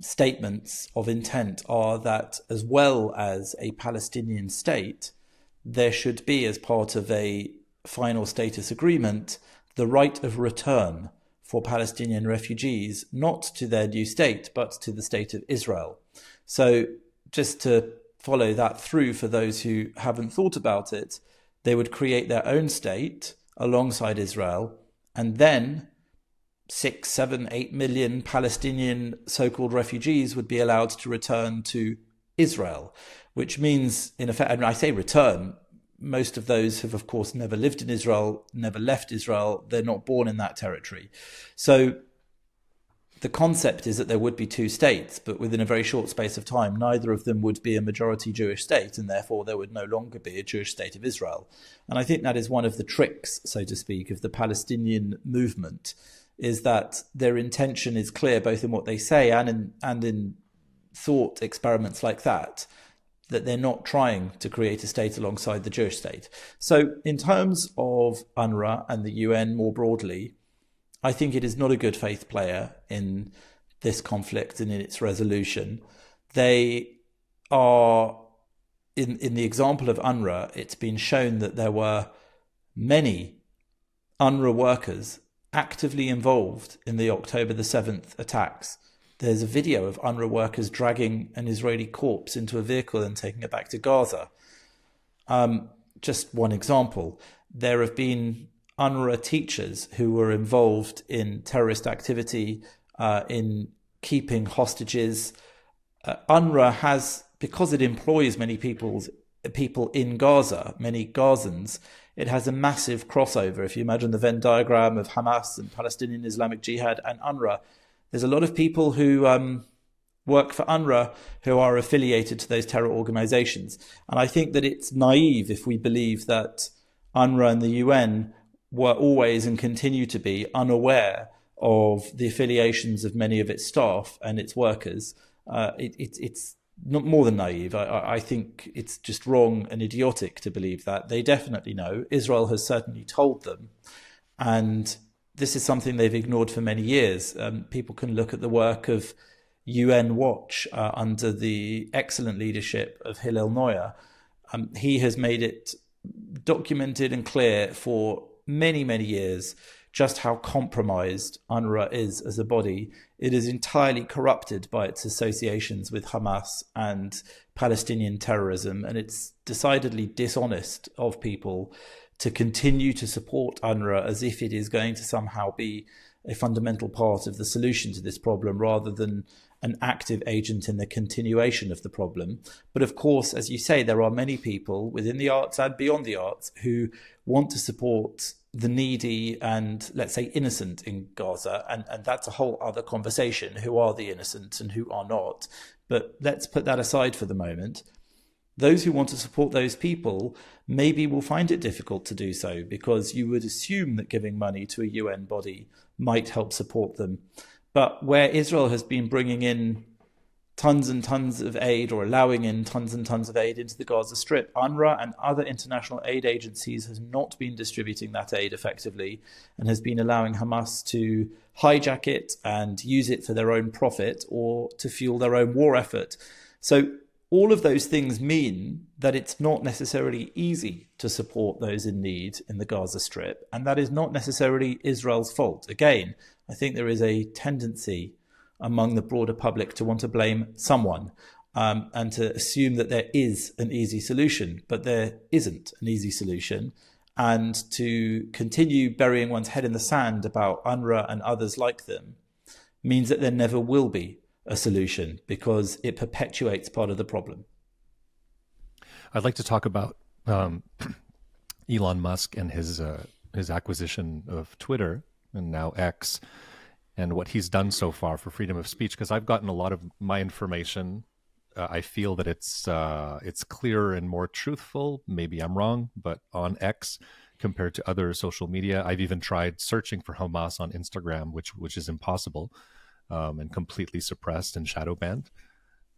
statements of intent are that, as well as a Palestinian state, there should be, as part of a final status agreement, the right of return for Palestinian refugees, not to their new state, but to the state of Israel. So just to follow that through for those who haven't thought about it, they would create their own state alongside Israel, and then 6, 7, 8 million Palestinian so-called refugees would be allowed to return to Israel, which means, in effect, I say return, most of those have, of course, never lived in Israel, never left Israel. They're not born in that territory. So the concept is that there would be two states, but within a very short space of time, neither of them would be a majority Jewish state, and therefore there would no longer be a Jewish state of Israel. And I think that is one of the tricks, so to speak, of the Palestinian movement, is that their intention is clear both in what they say and in thought experiments like that they're not trying to create a state alongside the Jewish state. So in terms of UNRWA and the UN more broadly, I think it is not a good faith player in this conflict and in its resolution. They are, in the example of UNRWA, it's been shown that there were many UNRWA workers actively involved in the October the 7th attacks. There's a video of UNRWA workers dragging an Israeli corpse into a vehicle and taking it back to Gaza. Just one example. There have been UNRWA teachers who were involved in terrorist activity, in keeping hostages. UNRWA has, because it employs many people in Gaza, many Gazans, it has a massive crossover. If you imagine the Venn diagram of Hamas and Palestinian Islamic Jihad and UNRWA, there's a lot of people who work for UNRWA who are affiliated to those terror organizations. And I think that it's naive if we believe that UNRWA and the UN were always and continue to be unaware of the affiliations of many of its staff and its workers. It's not more than naive. I think it's just wrong and idiotic to believe that. They definitely know. Israel has certainly told them. And this is something they've ignored for many years. People can look at the work of UN Watch under the excellent leadership of Hillel Neuer. He has made it documented and clear for many, many years just how compromised UNRWA is as a body. It is entirely corrupted by its associations with Hamas and Palestinian terrorism, and it's decidedly dishonest of people to continue to support UNRWA as if it is going to somehow be a fundamental part of the solution to this problem rather than an active agent in the continuation of the problem. But of course, as you say, there are many people within the arts and beyond the arts who want to support the needy and, let's say, innocent in Gaza. And that's a whole other conversation, who are the innocent and who are not. But let's put that aside for the moment. Those who want to support those people maybe will find it difficult to do so, because you would assume that giving money to a UN body might help support them. But where Israel has been bringing in tons and tons of aid, or allowing in tons and tons of aid into the Gaza Strip, UNRWA and other international aid agencies has not been distributing that aid effectively and has been allowing Hamas to hijack it and use it for their own profit or to fuel their own war effort. So all of those things mean that it's not necessarily easy to support those in need in the Gaza Strip, and that is not necessarily Israel's fault. Again, I think there is a tendency among the broader public to want to blame someone and to assume that there is an easy solution, but there isn't an easy solution. And to continue burying one's head in the sand about UNRWA and others like them means that there never will be a solution, because it perpetuates part of the problem.
I'd like to talk about Elon Musk and his acquisition of Twitter and now X, and what he's done so far for freedom of speech, because I've gotten a lot of my information. I feel that it's clearer and more truthful. Maybe I'm wrong, but on X compared to other social media. I've even tried searching for Hamas on Instagram, which is impossible. And completely suppressed and shadow banned,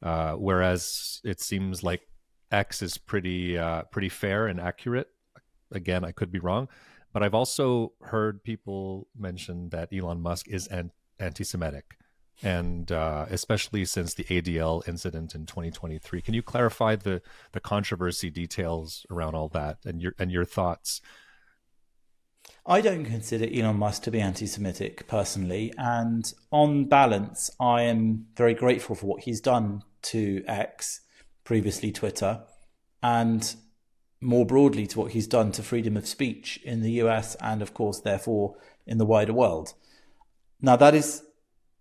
whereas it seems like X is pretty fair and accurate. Again, I could be wrong, but I've also heard people mention that Elon Musk is anti-Semitic, and especially since the ADL incident in 2023. Can you clarify the controversy details around all that and your thoughts?
I don't consider Elon Musk to be anti-Semitic personally, and on balance, I am very grateful for what he's done to X, previously Twitter, and more broadly to what he's done to freedom of speech in the US and, of course, therefore, in the wider world. Now, that is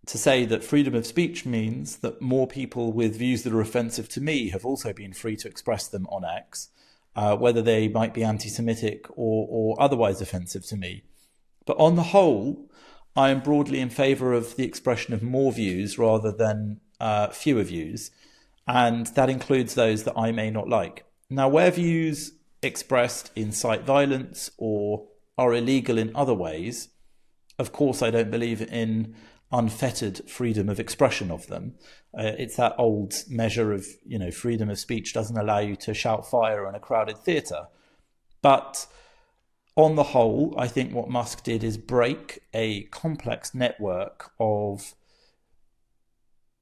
to say that freedom of speech means that more people with views that are offensive to me have also been free to express them on X. whether they might be anti-Semitic or otherwise offensive to me. But on the whole, I am broadly in favour of the expression of more views rather than fewer views, and that includes those that I may not like. Now, where views expressed incite violence or are illegal in other ways, of course I don't believe in unfettered freedom of expression of them. It's that old measure of, freedom of speech doesn't allow you to shout fire in a crowded theatre. But on the whole, I think what Musk did is break a complex network of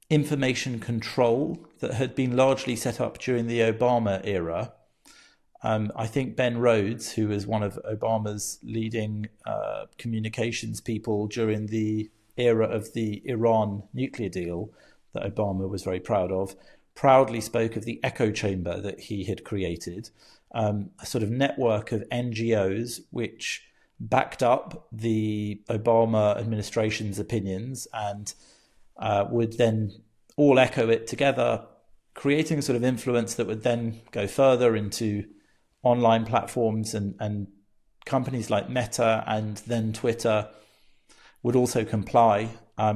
information control that had been largely set up during the Obama era. I think Ben Rhodes, who was one of Obama's leading communications people during the era of the Iran nuclear deal that Obama was very proud of, proudly spoke of the echo chamber that he had created, a sort of network of NGOs which backed up the Obama administration's opinions and would then all echo it together, creating a sort of influence that would then go further into online platforms, and companies like Meta and then Twitter would also comply.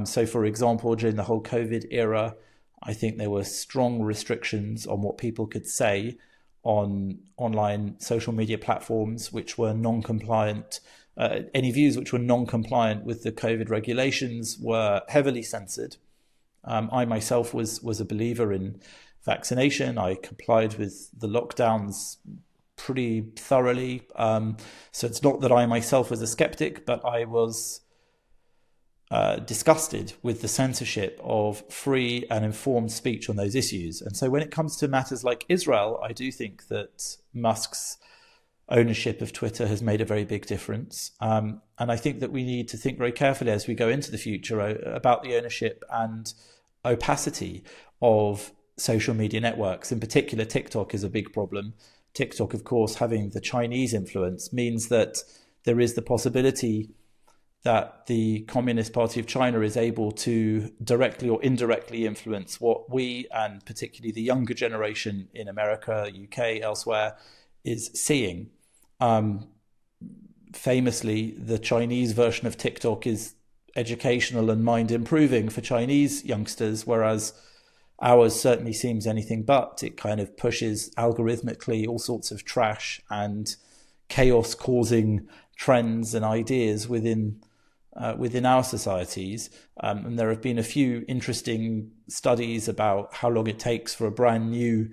So, for example, during the whole COVID era, I think there were strong restrictions on what people could say on online social media platforms which were non-compliant. Any views which were non-compliant with the COVID regulations were heavily censored. I myself was a believer in vaccination. I complied with the lockdowns pretty thoroughly. So it's not that I myself was a skeptic, but I was disgusted with the censorship of free and informed speech on those issues. And so when it comes to matters like Israel, I do think that Musk's ownership of Twitter has made a very big difference. And I think that we need to think very carefully as we go into the future about the ownership and opacity of social media networks. In particular, TikTok is a big problem. TikTok, of course, having the Chinese influence means that there is the possibility that the Communist Party of China is able to directly or indirectly influence what we, and particularly the younger generation in America, UK, elsewhere, is seeing. Famously, the Chinese version of TikTok is educational and mind improving for Chinese youngsters, whereas ours certainly seems anything but. It kind of pushes algorithmically all sorts of trash and chaos causing trends and ideas within our societies. And there have been a few interesting studies about how long it takes for a brand new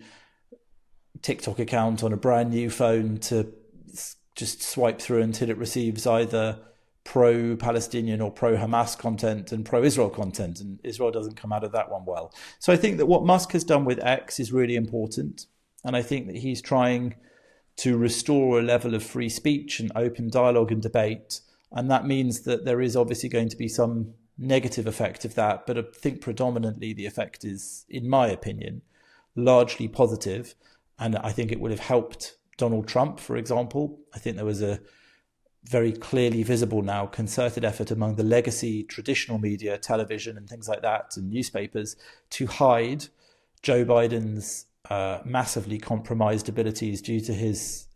TikTok account on a brand new phone to just swipe through until it receives either pro-Palestinian or pro-Hamas content and pro-Israel content, and Israel doesn't come out of that one well. So I think that what Musk has done with X is really important, and I think that he's trying to restore a level of free speech and open dialogue and debate, and that means that there is obviously going to be some negative effect of that, but I think predominantly the effect is, in my opinion, largely positive, and I think it would have helped Donald Trump, for example. I think there was a very clearly visible now concerted effort among the legacy traditional media, television and things like that, and newspapers, to hide Joe Biden's massively compromised abilities due to his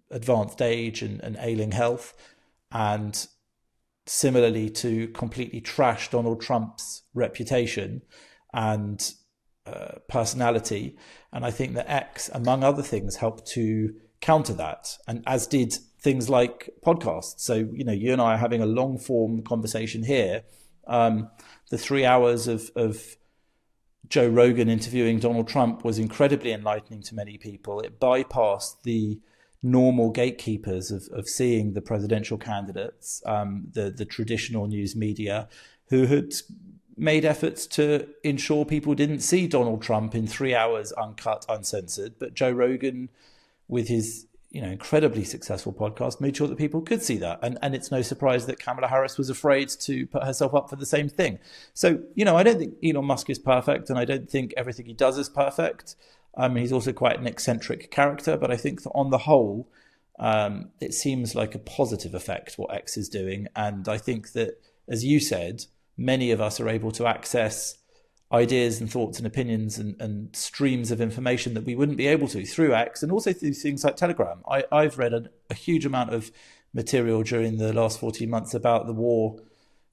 advanced age and ailing health, and similarly to completely trash Donald Trump's reputation and personality. And I think that X, among other things, helped to counter that, and as did things like podcasts. So, you and I are having a long form conversation here. The 3 hours of Joe Rogan interviewing Donald Trump was incredibly enlightening to many people. It bypassed the normal gatekeepers of seeing the presidential candidates, the traditional news media, who had made efforts to ensure people didn't see Donald Trump in 3 hours uncut, uncensored. But Joe Rogan, with his incredibly successful podcast, made sure that people could see that. And it's no surprise that Kamala Harris was afraid to put herself up for the same thing. So, I don't think Elon Musk is perfect, and I don't think everything he does is perfect. He's also quite an eccentric character, but I think that on the whole, it seems like a positive effect what X is doing. And I think that, as you said, many of us are able to access ideas and thoughts and opinions and streams of information that we wouldn't be able to through X, and also through things like Telegram. I've read a huge amount of material during the last 14 months about the war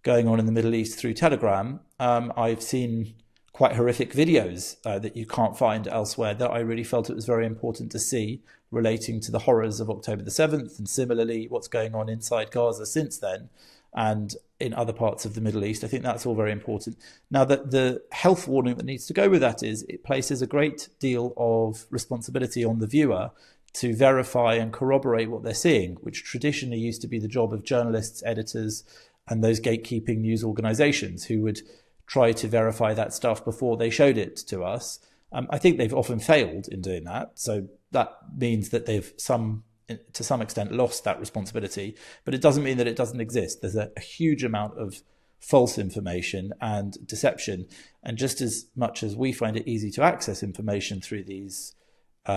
going on in the Middle East through Telegram. I've seen quite horrific videos that you can't find elsewhere that I really felt it was very important to see, relating to the horrors of October the 7th, and similarly what's going on inside Gaza since then and in other parts of the Middle East. I think that's all very important. Now, the health warning that needs to go with that is it places a great deal of responsibility on the viewer to verify and corroborate what they're seeing, which traditionally used to be the job of journalists, editors, and those gatekeeping news organizations who would try to verify that stuff before they showed it to us. I think they've often failed in doing that. So that means that they've to some extent lost that responsibility, but it doesn't mean that it doesn't exist. There's a huge amount of false information and deception. And just as much as we find it easy to access information through these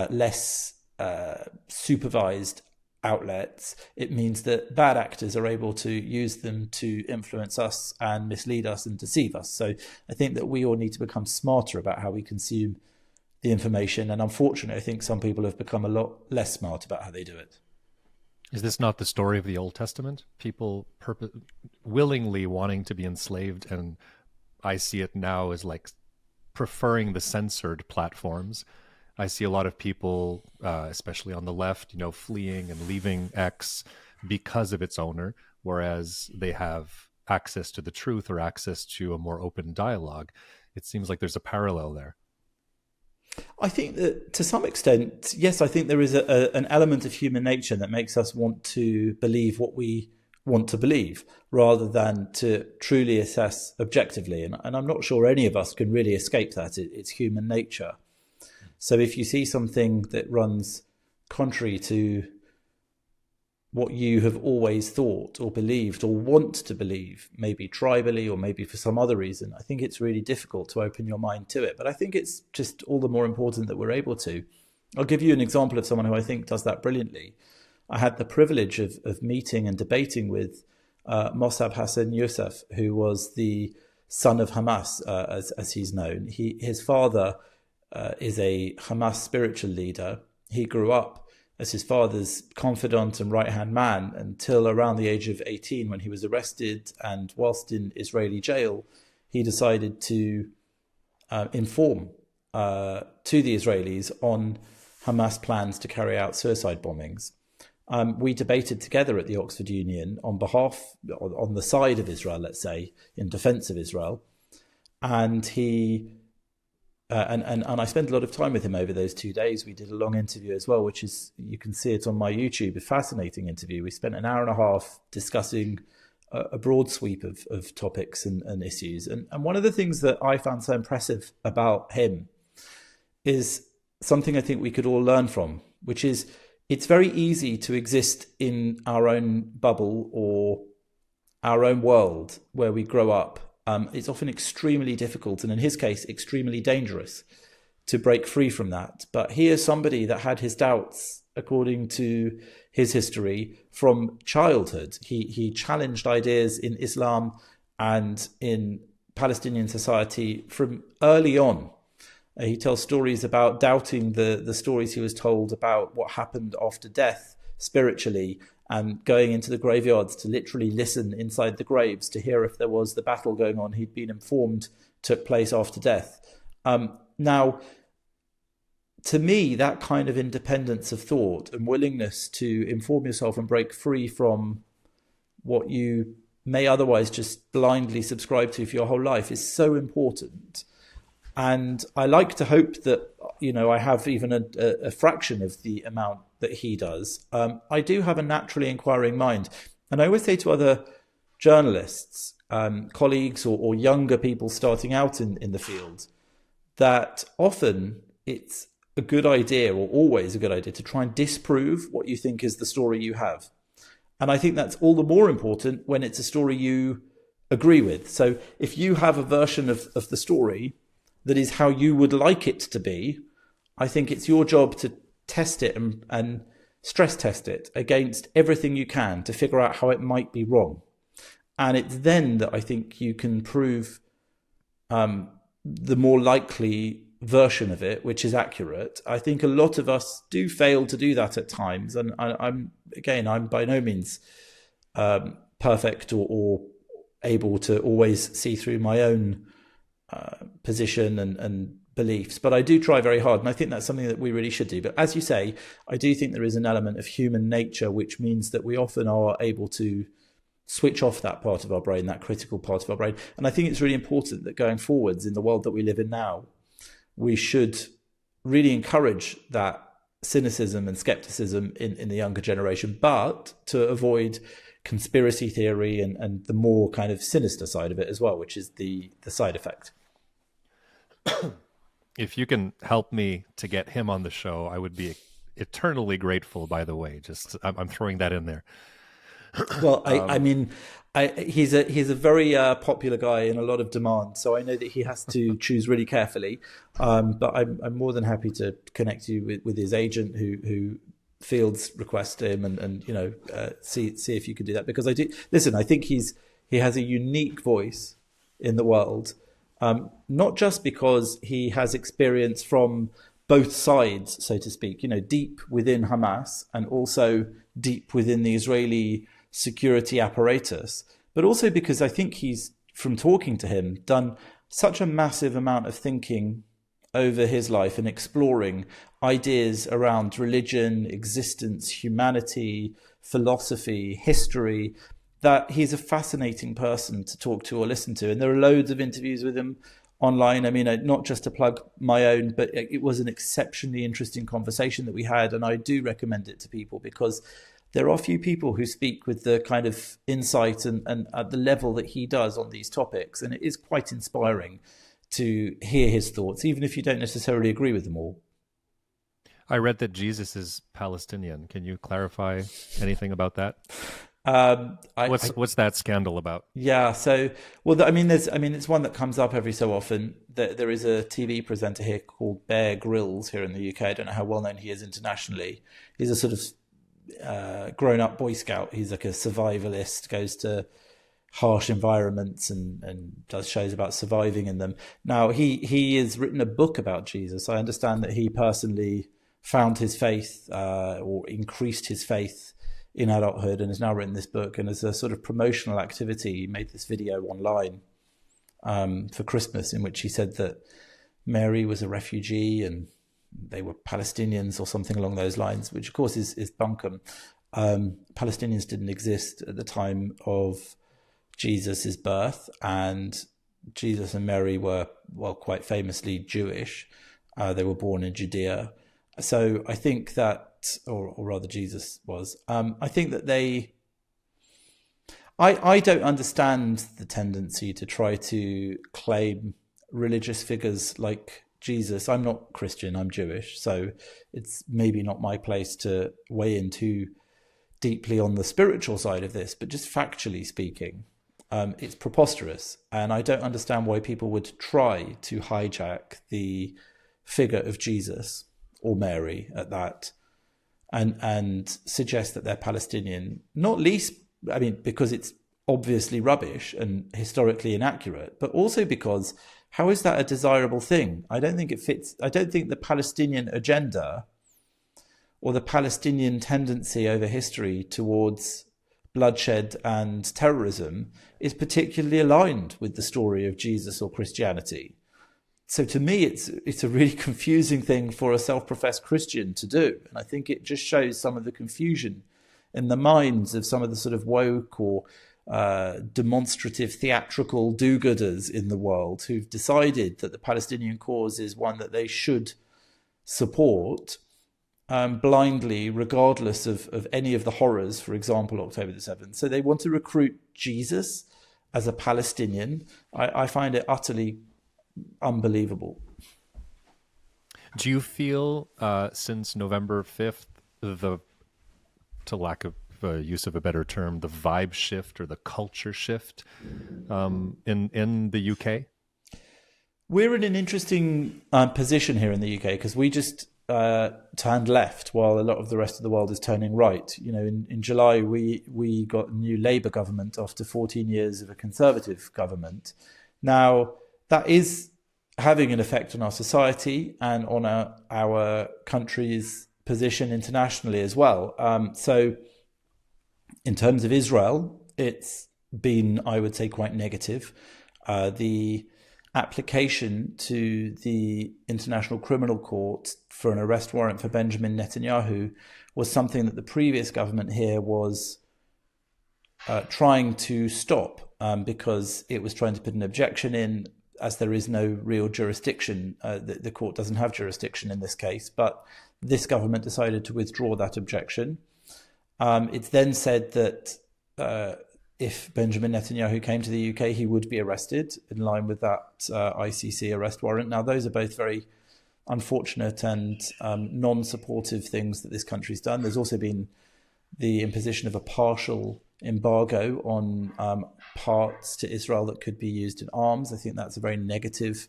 less supervised outlets, it means that bad actors are able to use them to influence us and mislead us and deceive us. So I think that we all need to become smarter about how we consume the information. And unfortunately, I think some people have become a lot less smart about how they do it.
Is this not the story of the Old Testament? People willingly wanting to be enslaved, and I see it now as like preferring the censored platforms. I see a lot of people, especially on the left, fleeing and leaving X because of its owner, whereas they have access to the truth or access to a more open dialogue. It seems like there's a parallel there.
I think that to some extent, yes, I think there is an element of human nature that makes us want to believe what we want to believe rather than to truly assess objectively. And I'm not sure any of us can really escape that. It's human nature. So if you see something that runs contrary to what you have always thought or believed or want to believe, maybe tribally or maybe for some other reason, I think it's really difficult to open your mind to it. But I think it's just all the more important that we're able to. I'll give you an example of someone who I think does that brilliantly. I had the privilege of meeting and debating with Mossab Hassan Youssef, who was the son of Hamas, as he's known. His father is a Hamas spiritual leader. He grew up as his father's confidant and right-hand man until around the age of 18, when he was arrested, and whilst in Israeli jail, he decided to inform to the Israelis on Hamas plans to carry out suicide bombings. We debated together at the Oxford Union on the side of Israel, let's say, in defense of Israel. And he and I spent a lot of time with him over those 2 days. We did a long interview as well, which is, you can see it on my YouTube, a fascinating interview. We spent an hour and a half discussing a broad sweep of topics and issues. And one of the things that I found so impressive about him is something I think we could all learn from, which is it's very easy to exist in our own bubble or our own world where we grow up. It's often extremely difficult, and in his case, extremely dangerous to break free from that. But he is somebody that had his doubts, according to his history, from childhood. He challenged ideas in Islam and in Palestinian society from early on. He tells stories about doubting the stories he was told about what happened after death spiritually, and going into the graveyards to literally listen inside the graves to hear if there was the battle going on he'd been informed took place after death. Now, to me, that kind of independence of thought and willingness to inform yourself and break free from what you may otherwise just blindly subscribe to for your whole life is so important. And I like to hope that, I have even a fraction of the amount that he does. I do have a naturally inquiring mind. And I always say to other journalists, colleagues or younger people starting out in the field, that often it's a good idea, or always a good idea, to try and disprove what you think is the story you have. And I think that's all the more important when it's a story you agree with. So if you have a version of the story that is how you would like it to be, I think it's your job to test it and stress test it against everything you can to figure out how it might be wrong. And it's then that I think you can prove the more likely version of it, which is accurate. I think a lot of us do fail to do that at times, and I'm by no means perfect or able to always see through my own position and beliefs, but I do try very hard, and I think that's something that we really should do. But as you say, I do think there is an element of human nature which means that we often are able to switch off that part of our brain, that critical part of our brain. And I think it's really important that going forwards in the world that we live in now, we should really encourage that cynicism and skepticism in the younger generation, but to avoid conspiracy theory and the more kind of sinister side of it as well, which is the side effect.
If you can help me to get him on the show, I would be eternally grateful, by the way. Just I'm throwing that in there.
Well, he's a very popular guy in a lot of demand, so I know that he has to choose really carefully. But I'm more than happy to connect you with his agent who fields request him and see if you can do that, because I do listen. I think he has a unique voice in the world, not just because he has experience from both sides, so to speak, deep within Hamas and also deep within the Israeli security apparatus, but also because I think he's, from talking to him, done such a massive amount of thinking over his life and exploring ideas around religion, existence, humanity, philosophy, history, that he's a fascinating person to talk to or listen to. And there are loads of interviews with him online. I mean, not just to plug my own, but it was an exceptionally interesting conversation that we had. And I do recommend it to people because there are few people who speak with the kind of insight and at the level that he does on these topics. And it is quite inspiring to hear his thoughts, even if you don't necessarily agree with them all.
I read that Jesus is Palestinian. Can you clarify anything about that? What's that scandal about?
Yeah, so it's one that comes up every so often. There is a TV presenter here called Bear Grylls here in the UK. I don't know how well known he is internationally. He's a sort of grown-up Boy Scout. He's like a survivalist, goes to harsh environments and does shows about surviving in them. Now, he has written a book about Jesus. I understand that he personally found his faith or increased his faith in adulthood and has now written this book. And as a sort of promotional activity, he made this video online for Christmas in which he said that Mary was a refugee and they were Palestinians or something along those lines, which of course is bunkum. Palestinians didn't exist at the time of Jesus's birth, and Jesus and Mary were, well, quite famously Jewish. They were born in Judea. So I think that, or rather Jesus was, I think that I don't understand the tendency to try to claim religious figures like Jesus. I'm not Christian, I'm Jewish, so it's maybe not my place to weigh in too deeply on the spiritual side of this, but just factually speaking, it's preposterous. And I don't understand why people would try to hijack the figure of Jesus or Mary at that and suggest that they're Palestinian, not least, because it's obviously rubbish and historically inaccurate, but also because how is that a desirable thing? I don't think it fits. I don't think the Palestinian agenda or the Palestinian tendency over history towards bloodshed and terrorism is particularly aligned with the story of Jesus or Christianity. So to me, it's a really confusing thing for a self-professed Christian to do. And I think it just shows some of the confusion in the minds of some of the sort of woke or demonstrative theatrical do-gooders in the world who've decided that the Palestinian cause is one that they should support blindly, regardless of any of the horrors, for example, October the 7th. So they want to recruit Jesus as a Palestinian. I find it utterly unbelievable.
Do you feel since November 5th, to lack of use of a better term, the vibe shift or the culture shift in the UK?
We're in an interesting position here in the UK because we just turned left while a lot of the rest of the world is turning right. In July, we got a new Labour government after 14 years of a Conservative government. Now, that is having an effect on our society and on our country's position internationally as well. So in terms of Israel, it's been, I would say, quite negative. The application to the International Criminal Court for an arrest warrant for Benjamin Netanyahu was something that the previous government here was trying to stop because it was trying to put an objection in, as there is no real jurisdiction. The court doesn't have jurisdiction in this case, but this government decided to withdraw that objection. It's then said that if Benjamin Netanyahu came to the UK, he would be arrested in line with that ICC arrest warrant. Now, those are both very unfortunate and non-supportive things that this country's done. There's also been the imposition of a partial embargo on parts to Israel that could be used in arms. I think that's a very negative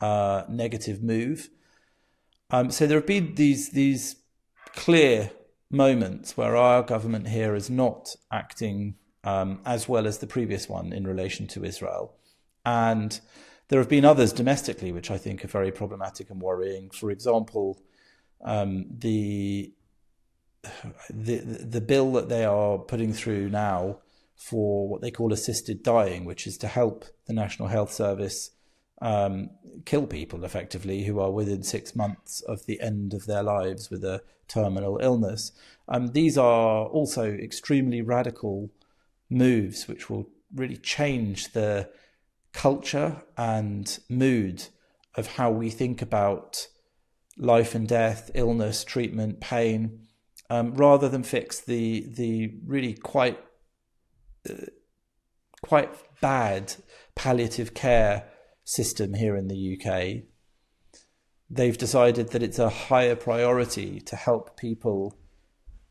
move. So there have been these clear moments where our government here is not acting as well as the previous one in relation to Israel. And there have been others domestically, which I think are very problematic and worrying. For example, the bill that they are putting through now for what they call assisted dying, which is to help the National Health Service kill people effectively who are within 6 months of the end of their lives with a terminal illness. These are also extremely radical moves which will really change the culture and mood of how we think about life and death, illness, treatment, pain, rather than fix the really quite bad palliative care system here in the UK. They've decided that it's a higher priority to help people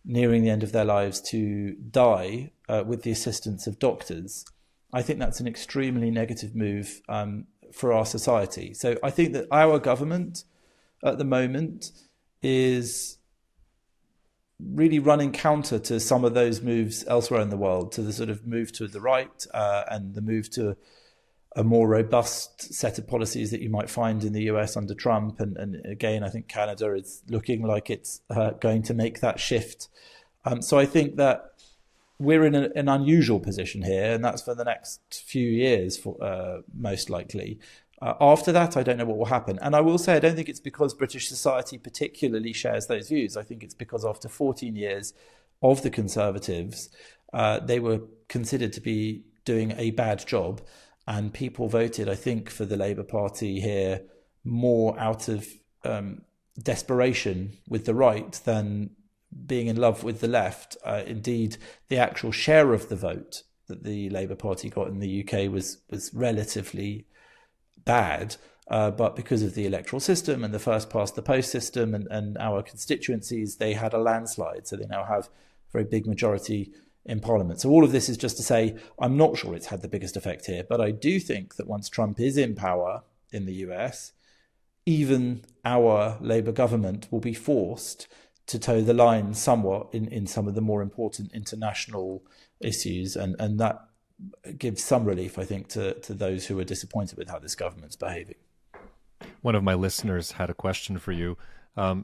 nearing the end of their lives to die with the assistance of doctors. I think that's an extremely negative move for our society. So I think that our government at the moment is really running counter to some of those moves elsewhere in the world, to the sort of move to the right and the move to a more robust set of policies that you might find in the US under Trump. And again, I think Canada is looking like it's going to make that shift. So I think that we're in an unusual position here, and that's for the next few years, most likely. After that, I don't know what will happen. And I will say, I don't think it's because British society particularly shares those views. I think it's because after 14 years of the Conservatives, they were considered to be doing a bad job. And people voted, I think, for the Labour Party here more out of desperation with the right than being in love with the left. Indeed, the actual share of the vote that the Labour Party got in the UK was relatively bad, but because of the electoral system and the first past the post system and our constituencies, they had a landslide. So they now have a very big majority in Parliament. So all of this is just to say, I'm not sure it's had the biggest effect here, but I do think that once Trump is in power in the US, even our Labour government will be forced to toe the line somewhat in some of the more important international issues. And that gives some relief, I think, to those who are disappointed with how this government's behaving.
One of my listeners had a question for you.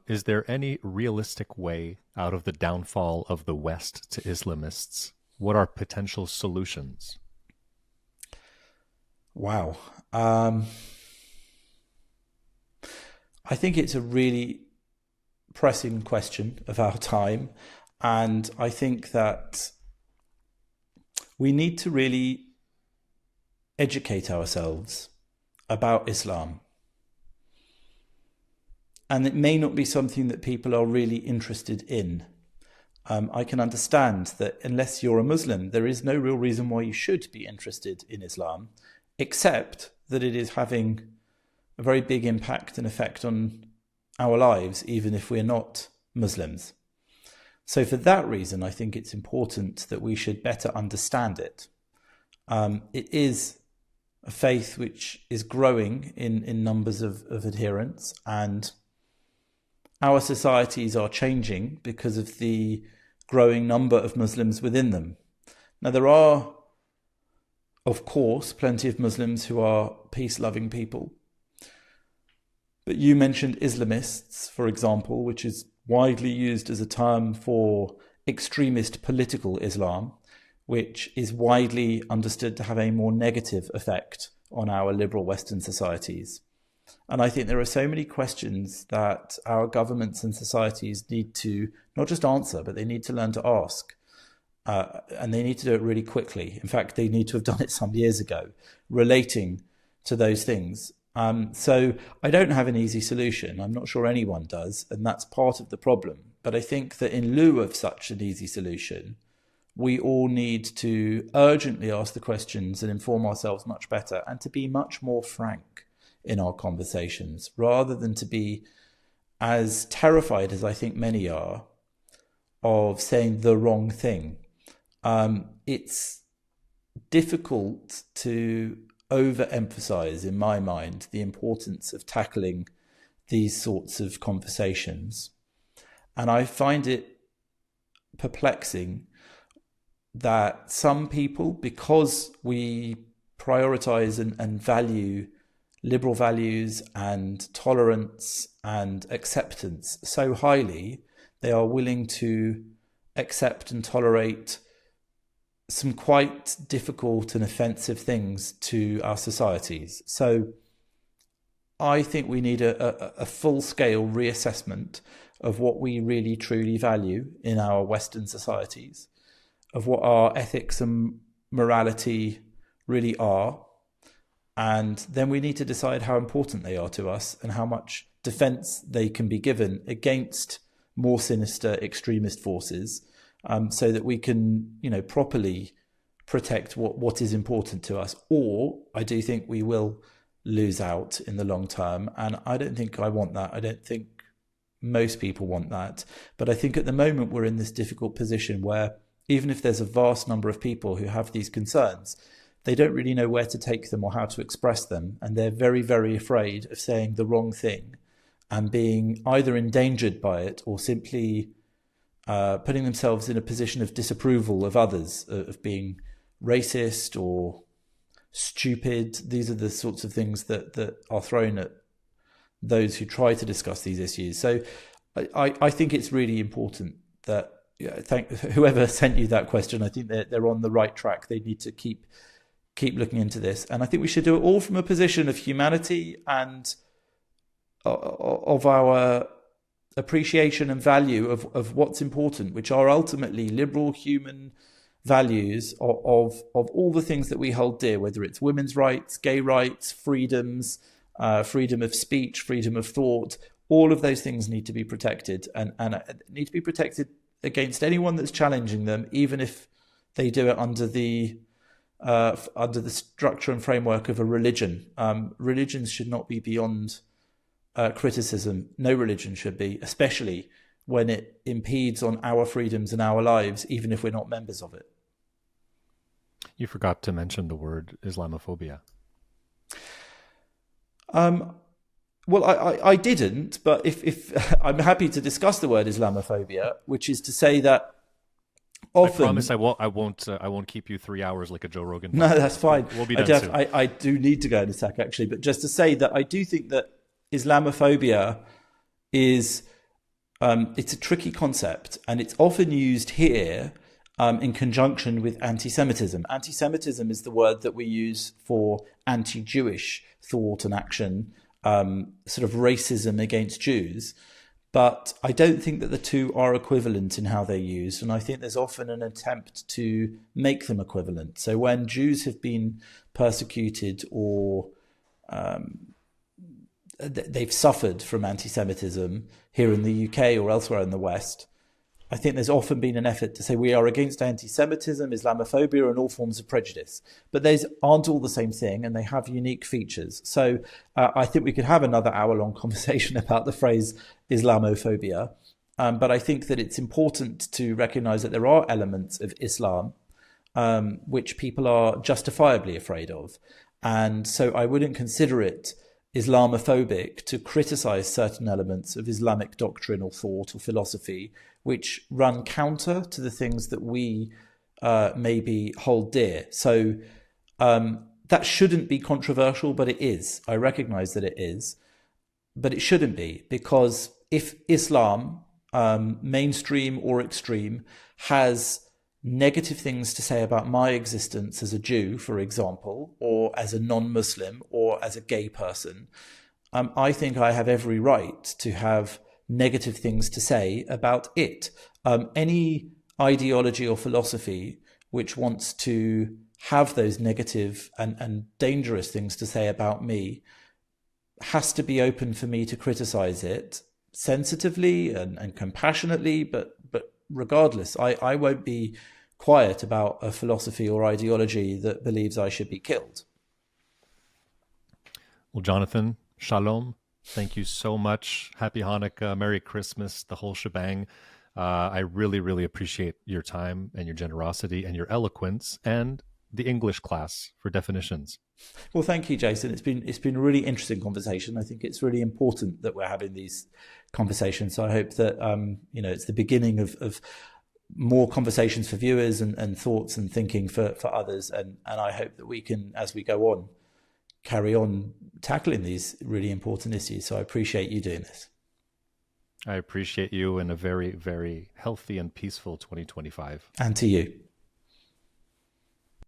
Is there any realistic way out of the downfall of the West to Islamists? What are potential solutions?
Wow. I think it's a really pressing question of our time. And I think that we need to really educate ourselves about Islam. And it may not be something that people are really interested in. I can understand that unless you're a Muslim, there is no real reason why you should be interested in Islam, except that it is having a very big impact and effect on our lives, even if we're not Muslims. So for that reason, I think it's important that we should better understand it. It is a faith which is growing in numbers of adherents, and our societies are changing because of the growing number of Muslims within them. Now, there are, of course, plenty of Muslims who are peace-loving people, But you mentioned Islamists, for example, which is widely used as a term for extremist political Islam, which is widely understood to have a more negative effect on our liberal Western societies. And I think there are so many questions that our governments and societies need to not just answer, but they need to learn to ask. And they need to do it really quickly. In fact, they need to have done it some years ago, relating to those things. So I don't have an easy solution. I'm not sure anyone does, and that's part of the problem. But I think that in lieu of such an easy solution, we all need to urgently ask the questions and inform ourselves much better, and to be much more frank in our conversations, rather than to be as terrified as I think many are of saying the wrong thing. It's difficult to overemphasize, in my mind, the importance of tackling these sorts of conversations. And I find it perplexing that some people, because we prioritize and value liberal values and tolerance and acceptance so highly, they are willing to accept and tolerate some quite difficult and offensive things to our societies. So I think we need a full-scale reassessment of what we really truly value in our Western societies, of what our ethics and morality really are. And then we need to decide how important they are to us and how much defense they can be given against more sinister extremist forces, so that we can, properly protect what is important to us. Or I do think we will lose out in the long term. And I don't think I want that. I don't think most people want that. But I think at the moment we're in this difficult position where even if there's a vast number of people who have these concerns, they don't really know where to take them or how to express them. And they're very, very afraid of saying the wrong thing and being either endangered by it or simply putting themselves in a position of disapproval of others, of being racist or stupid. These are the sorts of things that are thrown at those who try to discuss these issues. So I think it's really important that, thank whoever sent you that question. I think they're on the right track. They need to keep looking into this. And I think we should do it all from a position of humanity and of our appreciation and value of what's important, which are ultimately liberal human values of all the things that we hold dear, whether it's women's rights, gay rights, freedoms, freedom of speech, freedom of thought. All of those things need to be protected and need to be protected against anyone that's challenging them, even if they do it under the structure and framework of a religion. Religions should not be beyond criticism. No religion should be, especially when it impedes on our freedoms and our lives, even if we're not members of it.
You forgot to mention the word Islamophobia.
Well, I didn't, but if I'm happy to discuss the word Islamophobia, which is to say that often,
I promise I won't keep you 3 hours like a Joe Rogan.
No, that's fine.
We'll be done soon.
I do need to go in a sec, actually, but just to say that I do think that Islamophobia is it's a tricky concept, and it's often used here in conjunction with anti-Semitism. Anti-Semitism is the word that we use for anti-Jewish thought and action, sort of racism against Jews. But I don't think that the two are equivalent in how they're used. And I think there's often an attempt to make them equivalent. So when Jews have been persecuted or they've suffered from anti-Semitism here in the UK or elsewhere in the West, I think there's often been an effort to say we are against anti-Semitism, Islamophobia, and all forms of prejudice. But those aren't all the same thing, and they have unique features. So I think we could have another hour-long conversation about the phrase Islamophobia. But I think that it's important to recognize that there are elements of Islam which people are justifiably afraid of. And so I wouldn't consider it Islamophobic to criticize certain elements of Islamic doctrine or thought or philosophy which run counter to the things that we maybe hold dear. So that shouldn't be controversial, but it is. I recognize that it is. but it shouldn't be, because if Islam, mainstream or extreme, has negative things to say about my existence as a Jew, for example, or as a non-Muslim, or as a gay person, I think I have every right to have negative things to say about it. Any ideology or philosophy which wants to have those negative and dangerous things to say about me has to be open for me to criticize it sensitively and compassionately, but regardless, I won't be quiet about a philosophy or ideology that believes I should be killed.
Well, Jonathan, shalom. Thank you so much. Happy Hanukkah, Merry Christmas, the whole shebang. I really, really appreciate your time and your generosity and your eloquence and the English class for definitions.
Well, thank you, Jason. It's been a really interesting conversation. I think it's really important that we're having these conversations. So I hope that it's the beginning of more conversations for viewers and thoughts and thinking for others. And I hope that we can, as we go on, carry on tackling these really important issues. So I appreciate you doing this.
I appreciate you, and a very, very healthy and peaceful 2025.
And to you.